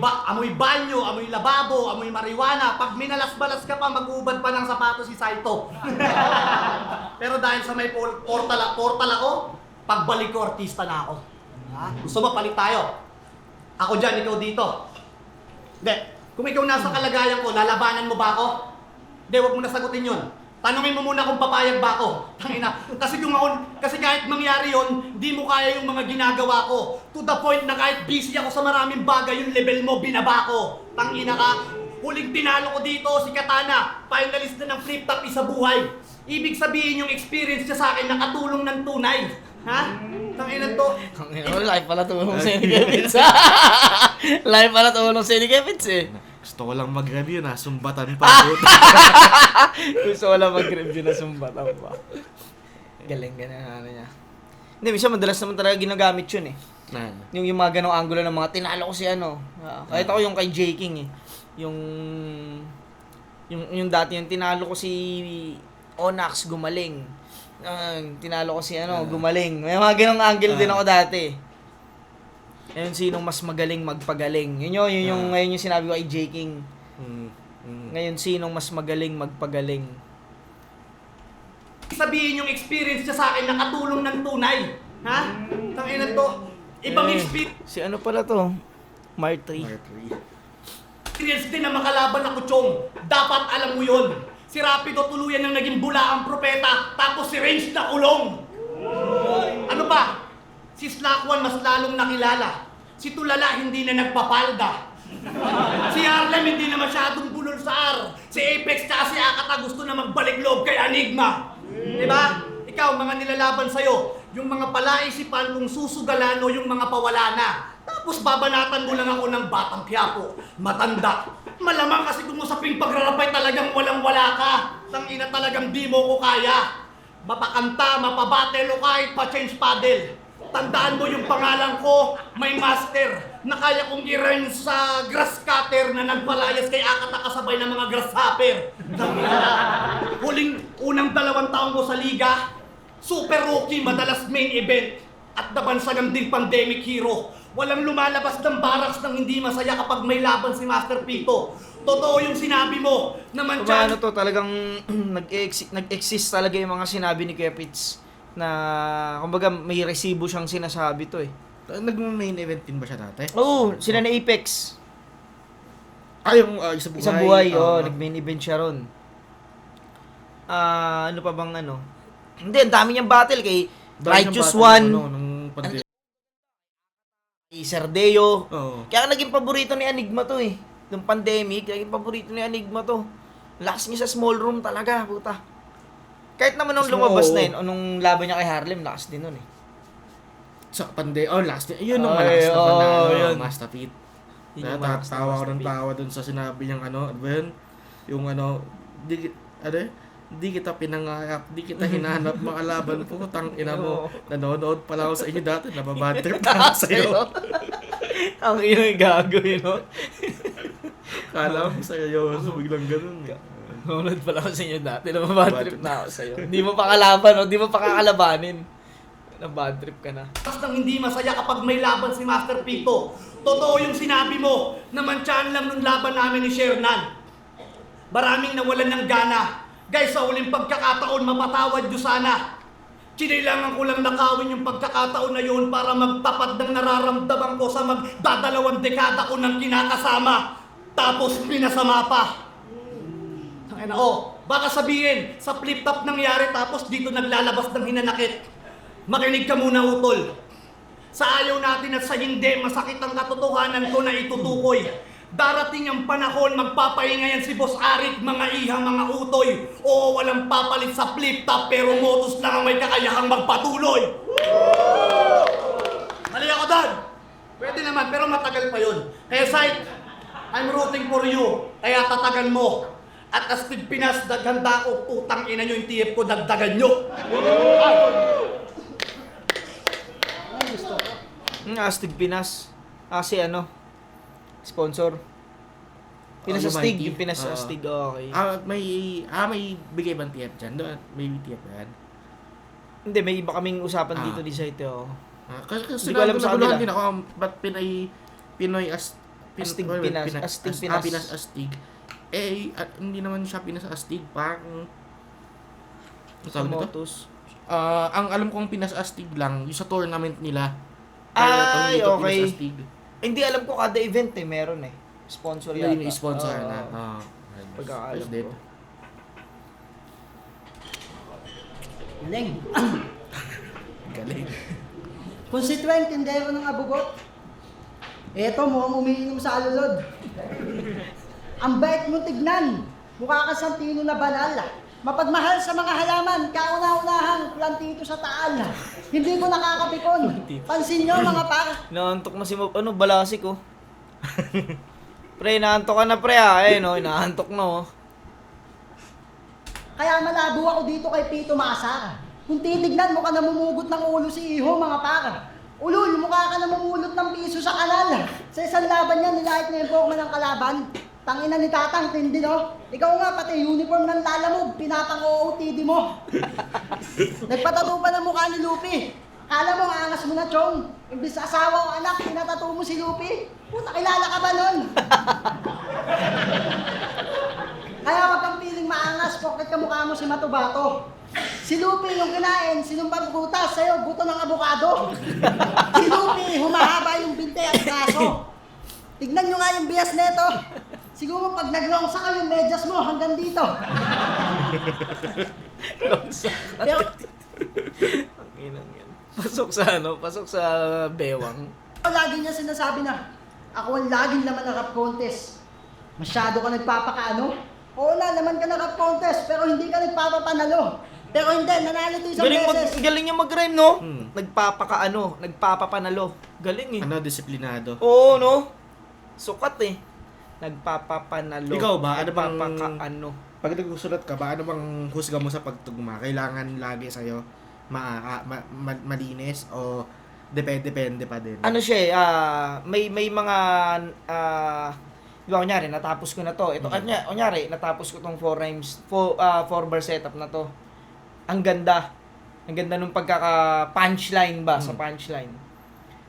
banyo, amoy lababo, amoy marijuana. Pag minalas-balas ka pa, mag-uubad pa ng sapatos si Saito. Pero dahil sa may portal ako, pagbalik ko, artista na ako. Ha? Gusto mo, palit tayo. Ako dyan, ikaw dito. Hindi. Kung ikaw nasa kalagayan ko, lalabanan mo ba ako? Hindi, huwag mo na sagutin yun. Tanungin mo muna kung papayag ba ako. Tangina. Kasi kahit mangyari yun, di mo kaya yung mga ginagawa ko. To the point na kahit busy ako sa maraming bagay, yung level mo, binaba ko. Tangina ka. Huling tinalo ko dito, si Katana. Finalist na ng flip top isa buhay. Ibig sabihin yung experience niya sa akin nakatulong ng tunay. Ha? Tangina to. Ang ina mo, live pala tulong sa ni Kevins. Live pala tulong sa ni Kevins eh. Gusto ko lang mag-review na, sumbatan pa. Gusto ko lang mag-review na sumbatan pa. Galing ganun niya. Hindi, minsan madalas naman talaga ginagamit yun eh. Yung mga ganong angulo ng mga tinalo ko si ano. Kahit ako yung kay J. King eh. Yung dati yung tinalo ko si Onax gumaling. Tinalo ko si gumaling. May mga ganong angle din ako dati. Ayun, sinong mas magaling magpagaling. Yun yung ngayon yung sinabi ko kay J. King. Ngayon, sinong mas magaling magpagaling. Sabihin yung experience niya sa akin nakatulong ng tunay. Ha? Tangina to. Ibang experience Si ano pala to? Martry. din na makalaban ako, Chong. Dapat alam mo yun. Si Rapido tuluyan ng naging bula ang propeta, tapos si Range na kulong. Ano ba? Si Slakwan mas lalong nakilala. Si Tulala hindi na nagpapalda. Si Harlem hindi na masyadong bulol sa R. Si Apex tsaka si Akata gusto na magbalik loob kay Enigma. Diba? Ikaw, mga nilalaban sa'yo, yung mga palaisipan kung susugalan o yung mga pawala na. Tapos babanatan mo lang ako ng batang Quiapo. Matanda. Malamang kasi kung usaping pagrarapay talagang walang-wala ka. Tangina talagang di mo ko kaya. Mapakanta, mapabattle o kahit pa-change paddle. Tandaan mo yung pangalan ko, may master, na kaya kong i-range sa grass cutter na nagpalayas kay Akata kasabay ng mga grasshopper. Huling unang 2 taon ko sa liga, super rookie, madalas main event, at nabansagang din pandemic hero. Walang lumalabas ng barracks nang hindi masaya kapag may laban si Master Pito. Totoo yung sinabi mo, naman dyan. Ano to, talagang nag-exist talaga yung mga sinabi ni Kuya Pitts na kumbaga may resibo siyang sinasabi to eh. Nag-main event din ba siya dati? Oo, sila na Apex. Yung Isa Buhay. Isang buhay, nag-main event siya ron. Ano pa bang ano? Hindi, ang dami niyang battle kay Righteous One, Nung pandemic. kay Sardeo. Oo. Kaya naging paborito ni Enigma to eh. Nung pandemic, naging paborito ni Enigma to. Lakas niya sa small room talaga, puta. Kahit naman nung lumabas na yun, o nung laban niya kay Harlem, lakas din nun eh. Sa last day. Yun yung Ay, malakas na yun. Master Pete. Yun yung malakas na Tawa ko Master ng Pete. tawa dun sa sinabi niyang ano ba yun? Yung di kita pinangarap, di kita hinanap, mga laban po, tang ina mo. Nanonood pala ako sa inyo dati, nababad trip na ako sa'yo. Ang ino yung gago yun, no? Kala mo sa'yo yun, so biglang ganun. Nanonood pala ako sa inyo dati, nababad trip na ako sa'yo. Hindi mo pa kalaban, no? Hindi mo pa kakalabanin. Nabad trip ka na. Tapos nang hindi masaya kapag may laban si Master Pito. Totoo yung sinabi mo, namantsahan lang nung laban namin ni Shernan. Maraming nawalan ng gana. Guys, sa uling pagkakataon, mapatawad nyo sana. Kinailangan ko lang nakawin yung pagkakataon na yun para magtapat ng nararamdaman ko sa magdadalawang dekada ko ng kinakasama. Tapos pinasama pa. Baka sabihin, sa flip-top nangyari tapos dito naglalabas ng hinanakit. Makinig ka muna, utol. Sa ayaw natin at sa hindi, masakit ang katotohanan ko na itutukoy. Darating ang panahon, magpapahinga yan si Boss Arik, mga iha, mga utoy. Oo, walang papalit sa flip-top, pero motos lang ang may kakayahang magpatuloy. Mali ako doon. Pwede naman, pero matagal pa yun. Kaya Sight, I'm rooting for you. Kaya tatagan mo. At Astig Pinas, daghanda ko, putang ina nyo yung TF ko, dagdagan nyo. Astig Pinas. Kasi ano, sponsor. Pinas yung Astig, mighty. yung Pinas Astig, okay. May bigay bang TF dyan? Doon, may TF yan. Hindi, may iba kaming usapan Ah. dito di sa ito. Kasi Hindi ko alam sa kanila. din ako, ba't Pinoy Astig Pinas, Astig Pinas. Pinas Astig. Hindi naman siya Pinas Astig, parang Sa tawag nito? Motos. Ang alam kong Pinas Astig lang, yung sa tournament nila. Ay, Dito, okay. Pinas Astig. Hindi, alam ko kada event meron eh. Sponsor yata. May sponsor Oo. na. Pagkakaalam Ayos din. ko. Galing. Galing. Kung si Twen, tindero ng abugot, eto mukhang umiinom sa alulod. Ang bait mo tignan. Mukha ka sa tino na banal. Mapagmahal sa mga halaman, kauna-unahang plantito sa taal. Hindi ko nakakapikon. Pansin nyo mga par. Inaantok na si Balasik, oh. Pre, inaantok ka na, pre, ah. Eh, no, inaantok na, oh. Kaya malabo ako dito kay Pito Masar. Kung titignan mo ka namumugot ng ulo si Iho, mga par. Ulol, mukha ka namumulot ng piso sa kanal. Sa isang laban niya, nilahit niya yung forma ng kalaban. Tangina ni Tatang, tindi no? Ikaw nga, pati uniform ng lalamog, pinapang-OOTD mo. Nagpatato pa ng mukha ni Lupi. Kala mo, angas mo na, Chong. Imbis asawa o anak, pinatato mo si Lupi. Puta, kilala ka ba nun? Kaya wag kang piling maangas, porket kamukha mo si Matubato. Si Lupi yung kinain, sinumpang butas sa'yo, buto ng abukado. Si Lupi, humahaba yung binte at braso. Tignan nyo nga yung bias neto. Siguro pag nag-long sa yung medyas mo hanggang dito. Pero, Ang inang yan. Pasok sa pasok sa bewang. lagi niya sinasabi na, ako ang laging laman ng rap contest. Masyado ka nagpapakaano? Oo na, laman ka ng rap contest, pero hindi ka nagpapapanalo. Pero hindi, nanalo to isang beses. Galing niya mag-rhyme, no? Nagpapapanalo. Galing, eh. Ano, disiplinado. Oo, no? Sukat, eh. Nagpapapanalo. Ikaw ba? Ano bang... Nagpapakaano. Pag nagsusulat ka ba, ano bang husga mo sa pagtugma? Kailangan lagi sa'yo malinis o depende pa din? Ano siya, may mga, di ba, kunyari, natapos ko na to. Ito, kunyari, natapos ko tong 4 rhymes, 4 bar setup na to. Ang ganda. Ang ganda nung pagkaka-punchline ba, sa punchline.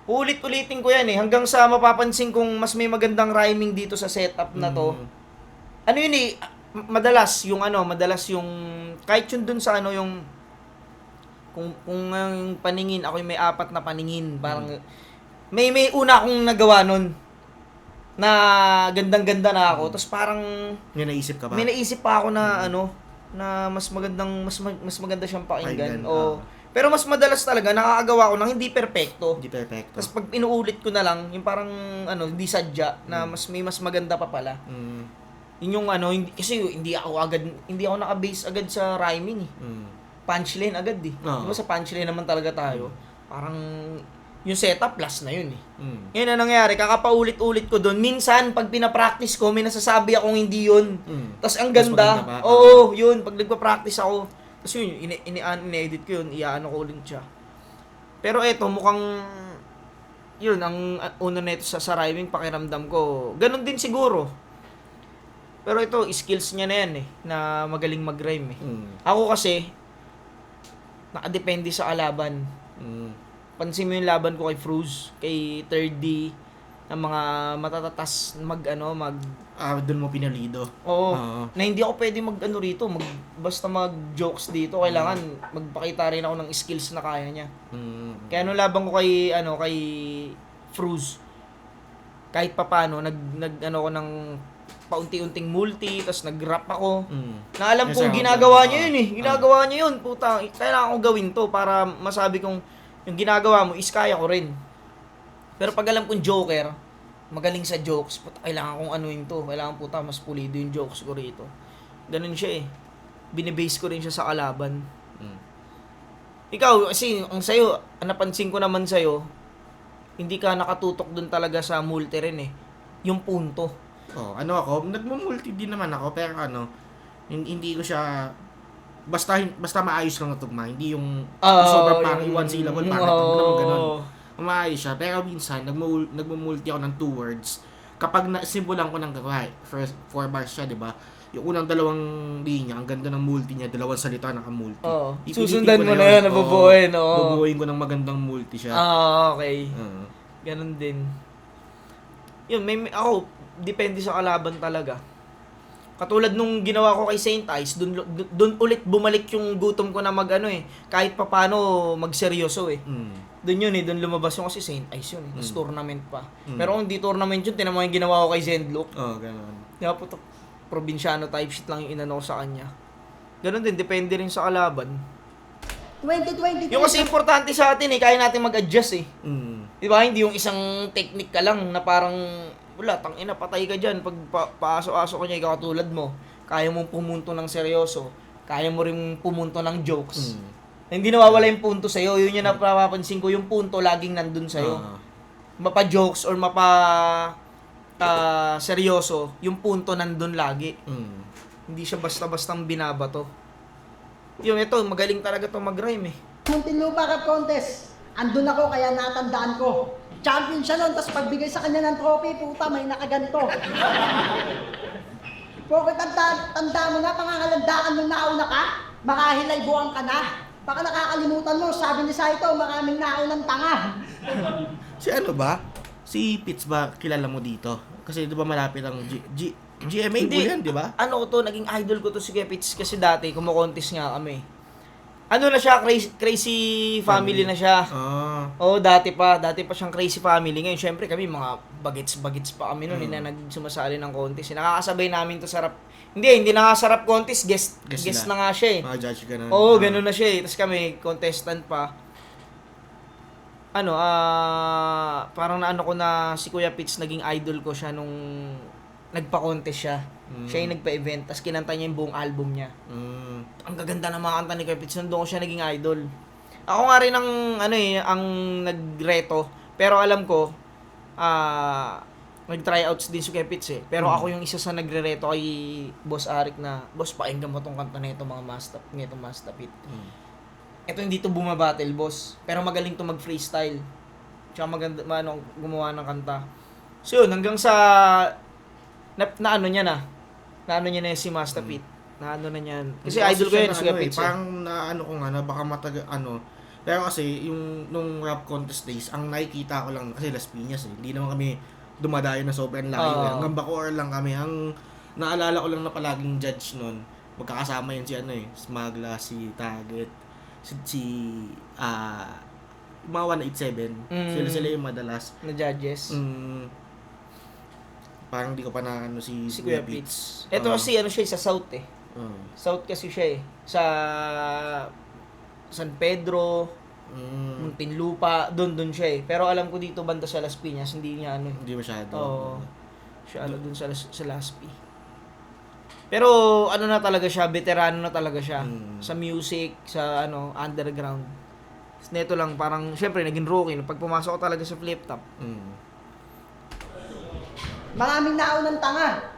Ulit-ulitin ko yan, eh, hanggang sa mapapansin kong mas may magandang rhyming dito sa setup na to. Ano yun, eh, madalas yung kahit yun dun sa yung kung yung paningin, ako yung may 4 na paningin, parang may una akong nagawa nun na gandang-ganda na ako, tapos parang May naisip ka ba? may naisip pa ako na na mas maganda siyang pakinggan. Pakinggan, O pero mas madalas talaga nakakagawa ko ng hindi perpekto. Hindi perfecto. Tapos pag inuulit ko na lang, yung parang hindi sadya na mas maganda pa pala. Yun yung kasi hindi ako naka-base agad sa rhyming, eh. Punchline agad, eh. Oo. Diba sa punchline naman talaga tayo. Parang yung setup plus na yun, eh. Mm. Yun ang nangyari, kakapaulit-ulit ko doon. Minsan, pag pinapractice ko, may nasasabi akong hindi yun. Tapos ang Mas ganda. maganda pa. Oo, yun. Pag nagpa-practice ako, tapos yun, ine-edit ko yun, iaano ko ulit siya. Pero eto, mukhang, yun, ang una neto sa rhyming, pakiramdam ko, ganun din siguro. Pero ito, skills niya na yan, eh, na magaling mag-rhyme, eh. Ako kasi, nakadepende sa kalaban. Pansin mo yung laban ko kay Fruz, kay 3D, ng mga matatatas Doon mo pinalido. Oo. Oo. Na hindi ako pwede rito, basta mag-jokes dito, kailangan magpakita rin ako ng skills na kaya niya. Kaya nung laban ko kay Fruz, kahit papano, ko ng paunti-unting multi, tas nag-rap ako. Na alam kong ginagawa niya yun, eh. Ginagawa niya yun, puta. Kailangan kong gawin to para masabi kong yung ginagawa mo is kaya ko rin. Pero pag alam kong joker, magaling sa jokes, puta, kailangan kong anuin to. Kailangan, puta, mas pulido yung jokes ko rito. Ganun siya, eh. Binibase ko rin siya sa kalaban. Ikaw, kasi ang sayo, napansin ko naman sa'yo, hindi ka nakatutok dun talaga sa multi rin, eh. Yung punto. Ako, nagmumulti din naman ako, pero hindi ko siya, basta maayos lang na tugma, hindi yung sobrang pangit, one syllable, pangit, naman ganun. Maayos siya, pero minsan, nagmumulti ako ng 2 words, kapag nasimulan ko ng gawin, first 4 bars siya, di ba? Yung unang 2 linya, ang ganda ng multi niya, 2 salita naka-multi. Oo. Ipilitin Susundan ko mo na yan, nabubuhin, oo. Bubuhin ko ng magandang multi siya. Okay. Ganun din. Yun, ako, depende sa kalaban talaga. Katulad nung ginawa ko kay Saint Ice, dun ulit bumalik yung gutom ko na kahit papano magseryoso, eh. Dun yun, eh, dun lumabas yung kasi Saint Ice yun, eh. Tapos tournament pa. Pero kung di tournament yun, tinamo yung ginawa ko kay Zendlock. Ganun. Diba po, probinsyano type shit lang yung inano ko sa kanya. Ganun din, depende rin sa kalaban. 2023. Yung kasi importante sa atin, eh, kaya natin mag-adjust, eh. Di ba? Hindi yung isang technique ka lang na parang, wala, tangina, patay ka dyan. Pag paaso-aso ko niya, ikaw katulad mo, kaya mong pumunto ng seryoso. kaya mo rin pumunto ng jokes. Mm. Hindi nawawala yung punto sa'yo. Yun yung napapansin ko, yung punto laging nandun sa'yo. Mapa-jokes or seryoso, yung punto nandun lagi. Hindi siya basta-bastang binabato. Yung ito, magaling talaga to mag-rhyme eh. Muntinlupa Cup Contest. Andun ako kaya natandaan ko. Champion siya nun, tapos pagbigay sa kanya ng trophy, puta, may nakaganto. Bakit tanda mo na, pangangalandaan nung nauna ka? Makahilay buwang ka na. Baka nakakalimutan mo, sabi ni Saito, maraming naunang tanga. Si ano ba? Si Pitts ba kilala mo dito? Kasi di ba malapit ang GMA po yan, di ba? Ano ko to, naging idol ko to si Gepits kasi dati, kumukontes nga kami. Ano na siya, crazy family na siya. Oo, dati pa siyang crazy family. Ngayon, syempre kami, mga bagets pa kami noon, na nagsumasali ng contest. Nakakasabay namin to sa rap. Hindi na nga sa rap contest, guest na nga siya eh. Mga judge ka na. Oo, ganun na siya eh. Tapos kami, contestant pa. Parang naano ko na si Kuya Pitts, naging idol ko siya nung nagpa-contest siya. Siya yung nagpa-event, tapos kinanta niya yung buong album niya. Ang gaganda ng mga kanta ni Kuya Pitts, nandun ko siya naging idol. Ako nga rin ang nagreto, pero alam ko, nag-tryouts din si Kuya Pitts eh. Pero ako yung isa sa nagre-reto kay Boss Arik na, Boss, pakinggan mo tong kanta na ito, mga Mastapit. Ito hindi to bumabattle, boss. Pero magaling to mag-freestyle. Tsaka maganda, gumawa ng kanta. So yun, hanggang sa, naano niya na si Mastapit. Naano na niyan. Kasi idol ko yun, si Kuya Pitts. Parang naano ko nga na baka pero kasi yung nung rap contest days, ang nakikita ko lang kasi Las Piñas eh. Hindi naman kami dumadayo na sobrang layo. Hanggang Bacoor lang kami. Ang naalala ko lang na palaging judge nun, magkakasama yun si Smagla, si Target, si mga 187. Sila yung madalas na judges. Parang di ko pa na si Kuya Pitts. Ito kasi siya sa South eh. South kasi siya eh. Sa San Pedro, Muntinlupa, doon siya eh. Pero alam ko dito banda sa Las Piñas, hindi niya Hindi masyado. Oo. Siya doon sa Las P. Pero na talaga siya, veterano na talaga siya sa music, sa underground. Neto lang parang syempre naging rookie pag pumasok ko talaga sa Flip Top. Maraming naunang tanga.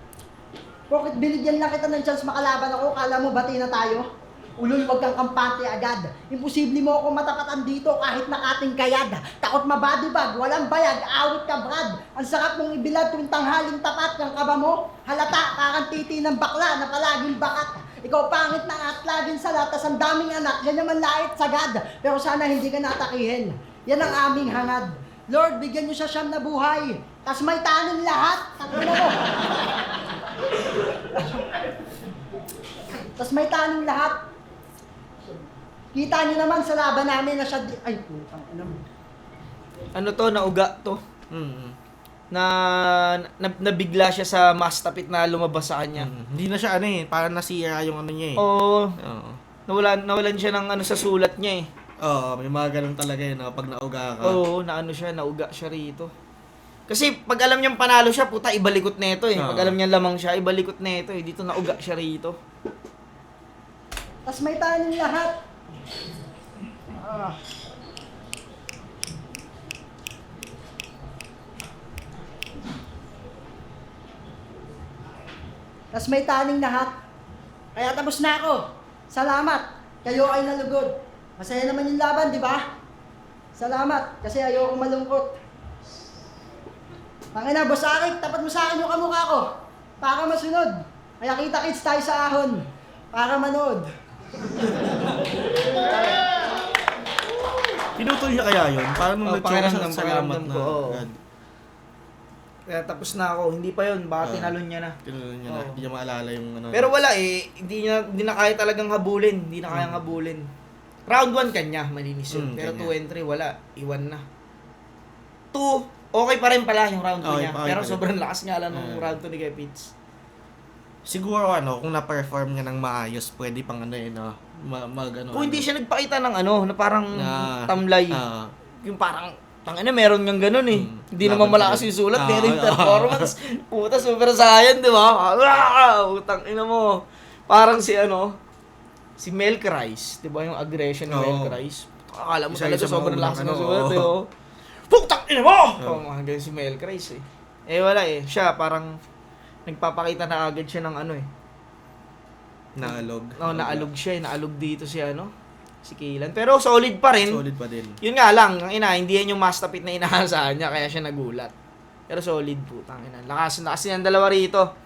Bakit binigyan lang kita ng chance makalaban ako? Kala mo bati na tayo? Ulol, wag kang kampante agad. Imposible mo ako matapatan dito kahit nakating kayad. Takot mabadibag, walang bayag, awit ka brad. Ang sarap mong ibilad tuwing tanghaling tapat. Yung kaba mo, halata, kakantiti ng bakla na palaging bakat. Ikaw pangit na at laging salat, tas ang daming anak, yan naman lait sagad. Pero sana hindi ka natakihin. Yan ang aming hangad. Lord, bigyan niyo siya siyam na buhay. Tas may tanim lahat. Tangina mo. Tas may tanim lahat. Kita niyo naman sa laban namin na siya ay, putang ina mo. Nauga to. Nabigla siya sa Mastapit na lumabas sa kanya. Hindi na siya parang nasira yung niya eh. Oo. Nawalan siya ng sa sulat niya eh. Oo, may mga ganun talaga yun pag nauga ka. Oo, nauga siya rito. Kasi pag alam niyang panalo siya, puta, ibalikot na ito eh. Pag alam niyang lamang siya, ibalikot na ito eh. Dito nauga siya rito. Tas may tanim lahat. Tas may taning lahat. Kaya tapos na ako. Salamat. Kayo ay nalugod. Masaya naman yung laban, di ba? Salamat. Kasi ayoko malungkot. Pangina, Boss Arik, tapat mo sa akin yung kamukha ko. Para masunod. Kaya kita-kits tayo sa ahon. Para manood. Pinutol niya kaya yun? Parang nung pakiramdam salamat na. ko, oo. God. Kaya tapos na ako. Hindi pa yun. Baka tinalon niya na. Tinulungan niya na. Oo. Hindi niya maalala yung Pero wala eh. Hindi na kaya talagang habulin. Hindi na kayang habulin. Round 1 kanya, malinis yun. Pero kanya. 2 and 3, wala. Iwan na. 2, okay pa rin pala yung round 2 niya. okay Pero pa rin. sobrang lakas nga lang ng round 2 ni Kuya Pitts. Siguro kung na-perform niya ng maayos, pwede pang Kung hindi siya nagpakita ng na parang Na- tamlay. Yung parang, meron ngang ganun eh. Hindi naman malakas yung sulat, pero yung performance, puta, super sayan, di ba? Utang ina mo. Parang si Si Mel Christ, di ba yung aggression ni Mel Oo. Christ? Akala mo Isa talaga yun sa sobrang mga lakas unang na ano, sulat, oo. eh, oh. Putak ina mo! Oh, mga ganyan si Mel Christ, eh. Eh, wala eh. Siya, parang, nagpapakita na agad siya ng ano, eh. Naalog. Naalog siya, eh. Naalog dito si ano, si Kaylan. Pero solid pa rin. Solid pa din. Yun nga lang, ang ina, hindi yan yung mastapit na inaasahan niya, kaya siya nagulat. Pero solid po, tangina. Lakas niya ang dalawa rito.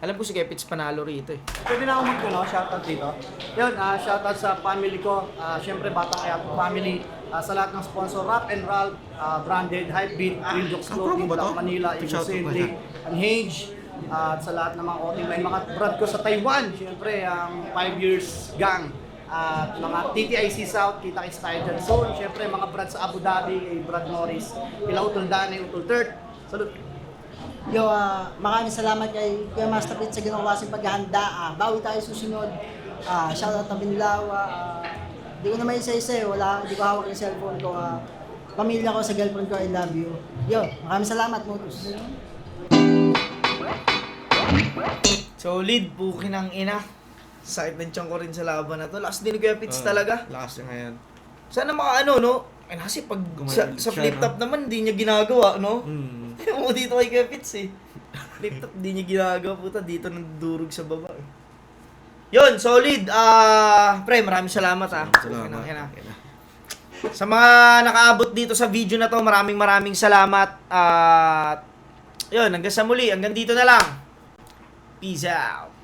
Alam ko si Kepits panalo rito eh. Pwede na ako shoutout dito. Yun, shoutout sa family ko. Siyempre, Batang Ayato family. Sa lahat ng sponsor, Rap and Ralph, Branded, Hypebeat, Real Jokes Clothing, promo ba to? Black Manila, Shoutout Evo ba Simply, Unhinged, at sa lahat ng mga oting may mga brad ko sa Taiwan. Siyempre, ang 5 years gang. At mga TTIC South, kita kits tayo dyan soon. Siyempre, mga brad sa Abu Dhabi, kay Brad Norris, kila Utol Dane, Utol Third. Salute! Yo, maraming salamat kay Kuya Master Pete sa ginawa kasing paghahanda. Bawi tayo susunod. Shoutout na Binlaw. Di ko naman isa-isa eh. Hindi ko hawak yung cellphone ko. Pamilya ko sa girlfriend ko, I love you. Yo, maraming salamat, Motus. Solid, pukin ang ina. Sakit ng tiyan ko rin sa laban na to. Lakas din ni Kuya Pits talaga. Lakas niya ngayon. Sana mga ano, no? Ay, kasi pag sa siya, flip no? top naman, hindi niya ginagawa, no? Hmm. Mo dito kay Kuya Pits eh. Flip top, hindi niya ginagawa. Puta, dito nagdurog sa baba eh. Yun, solid. Pre, maraming salamat Salamat. Ina. Sa mga nakaabot dito sa video na to, maraming salamat. At yun, hanggang sa muli. Hanggang dito na lang. Peace out.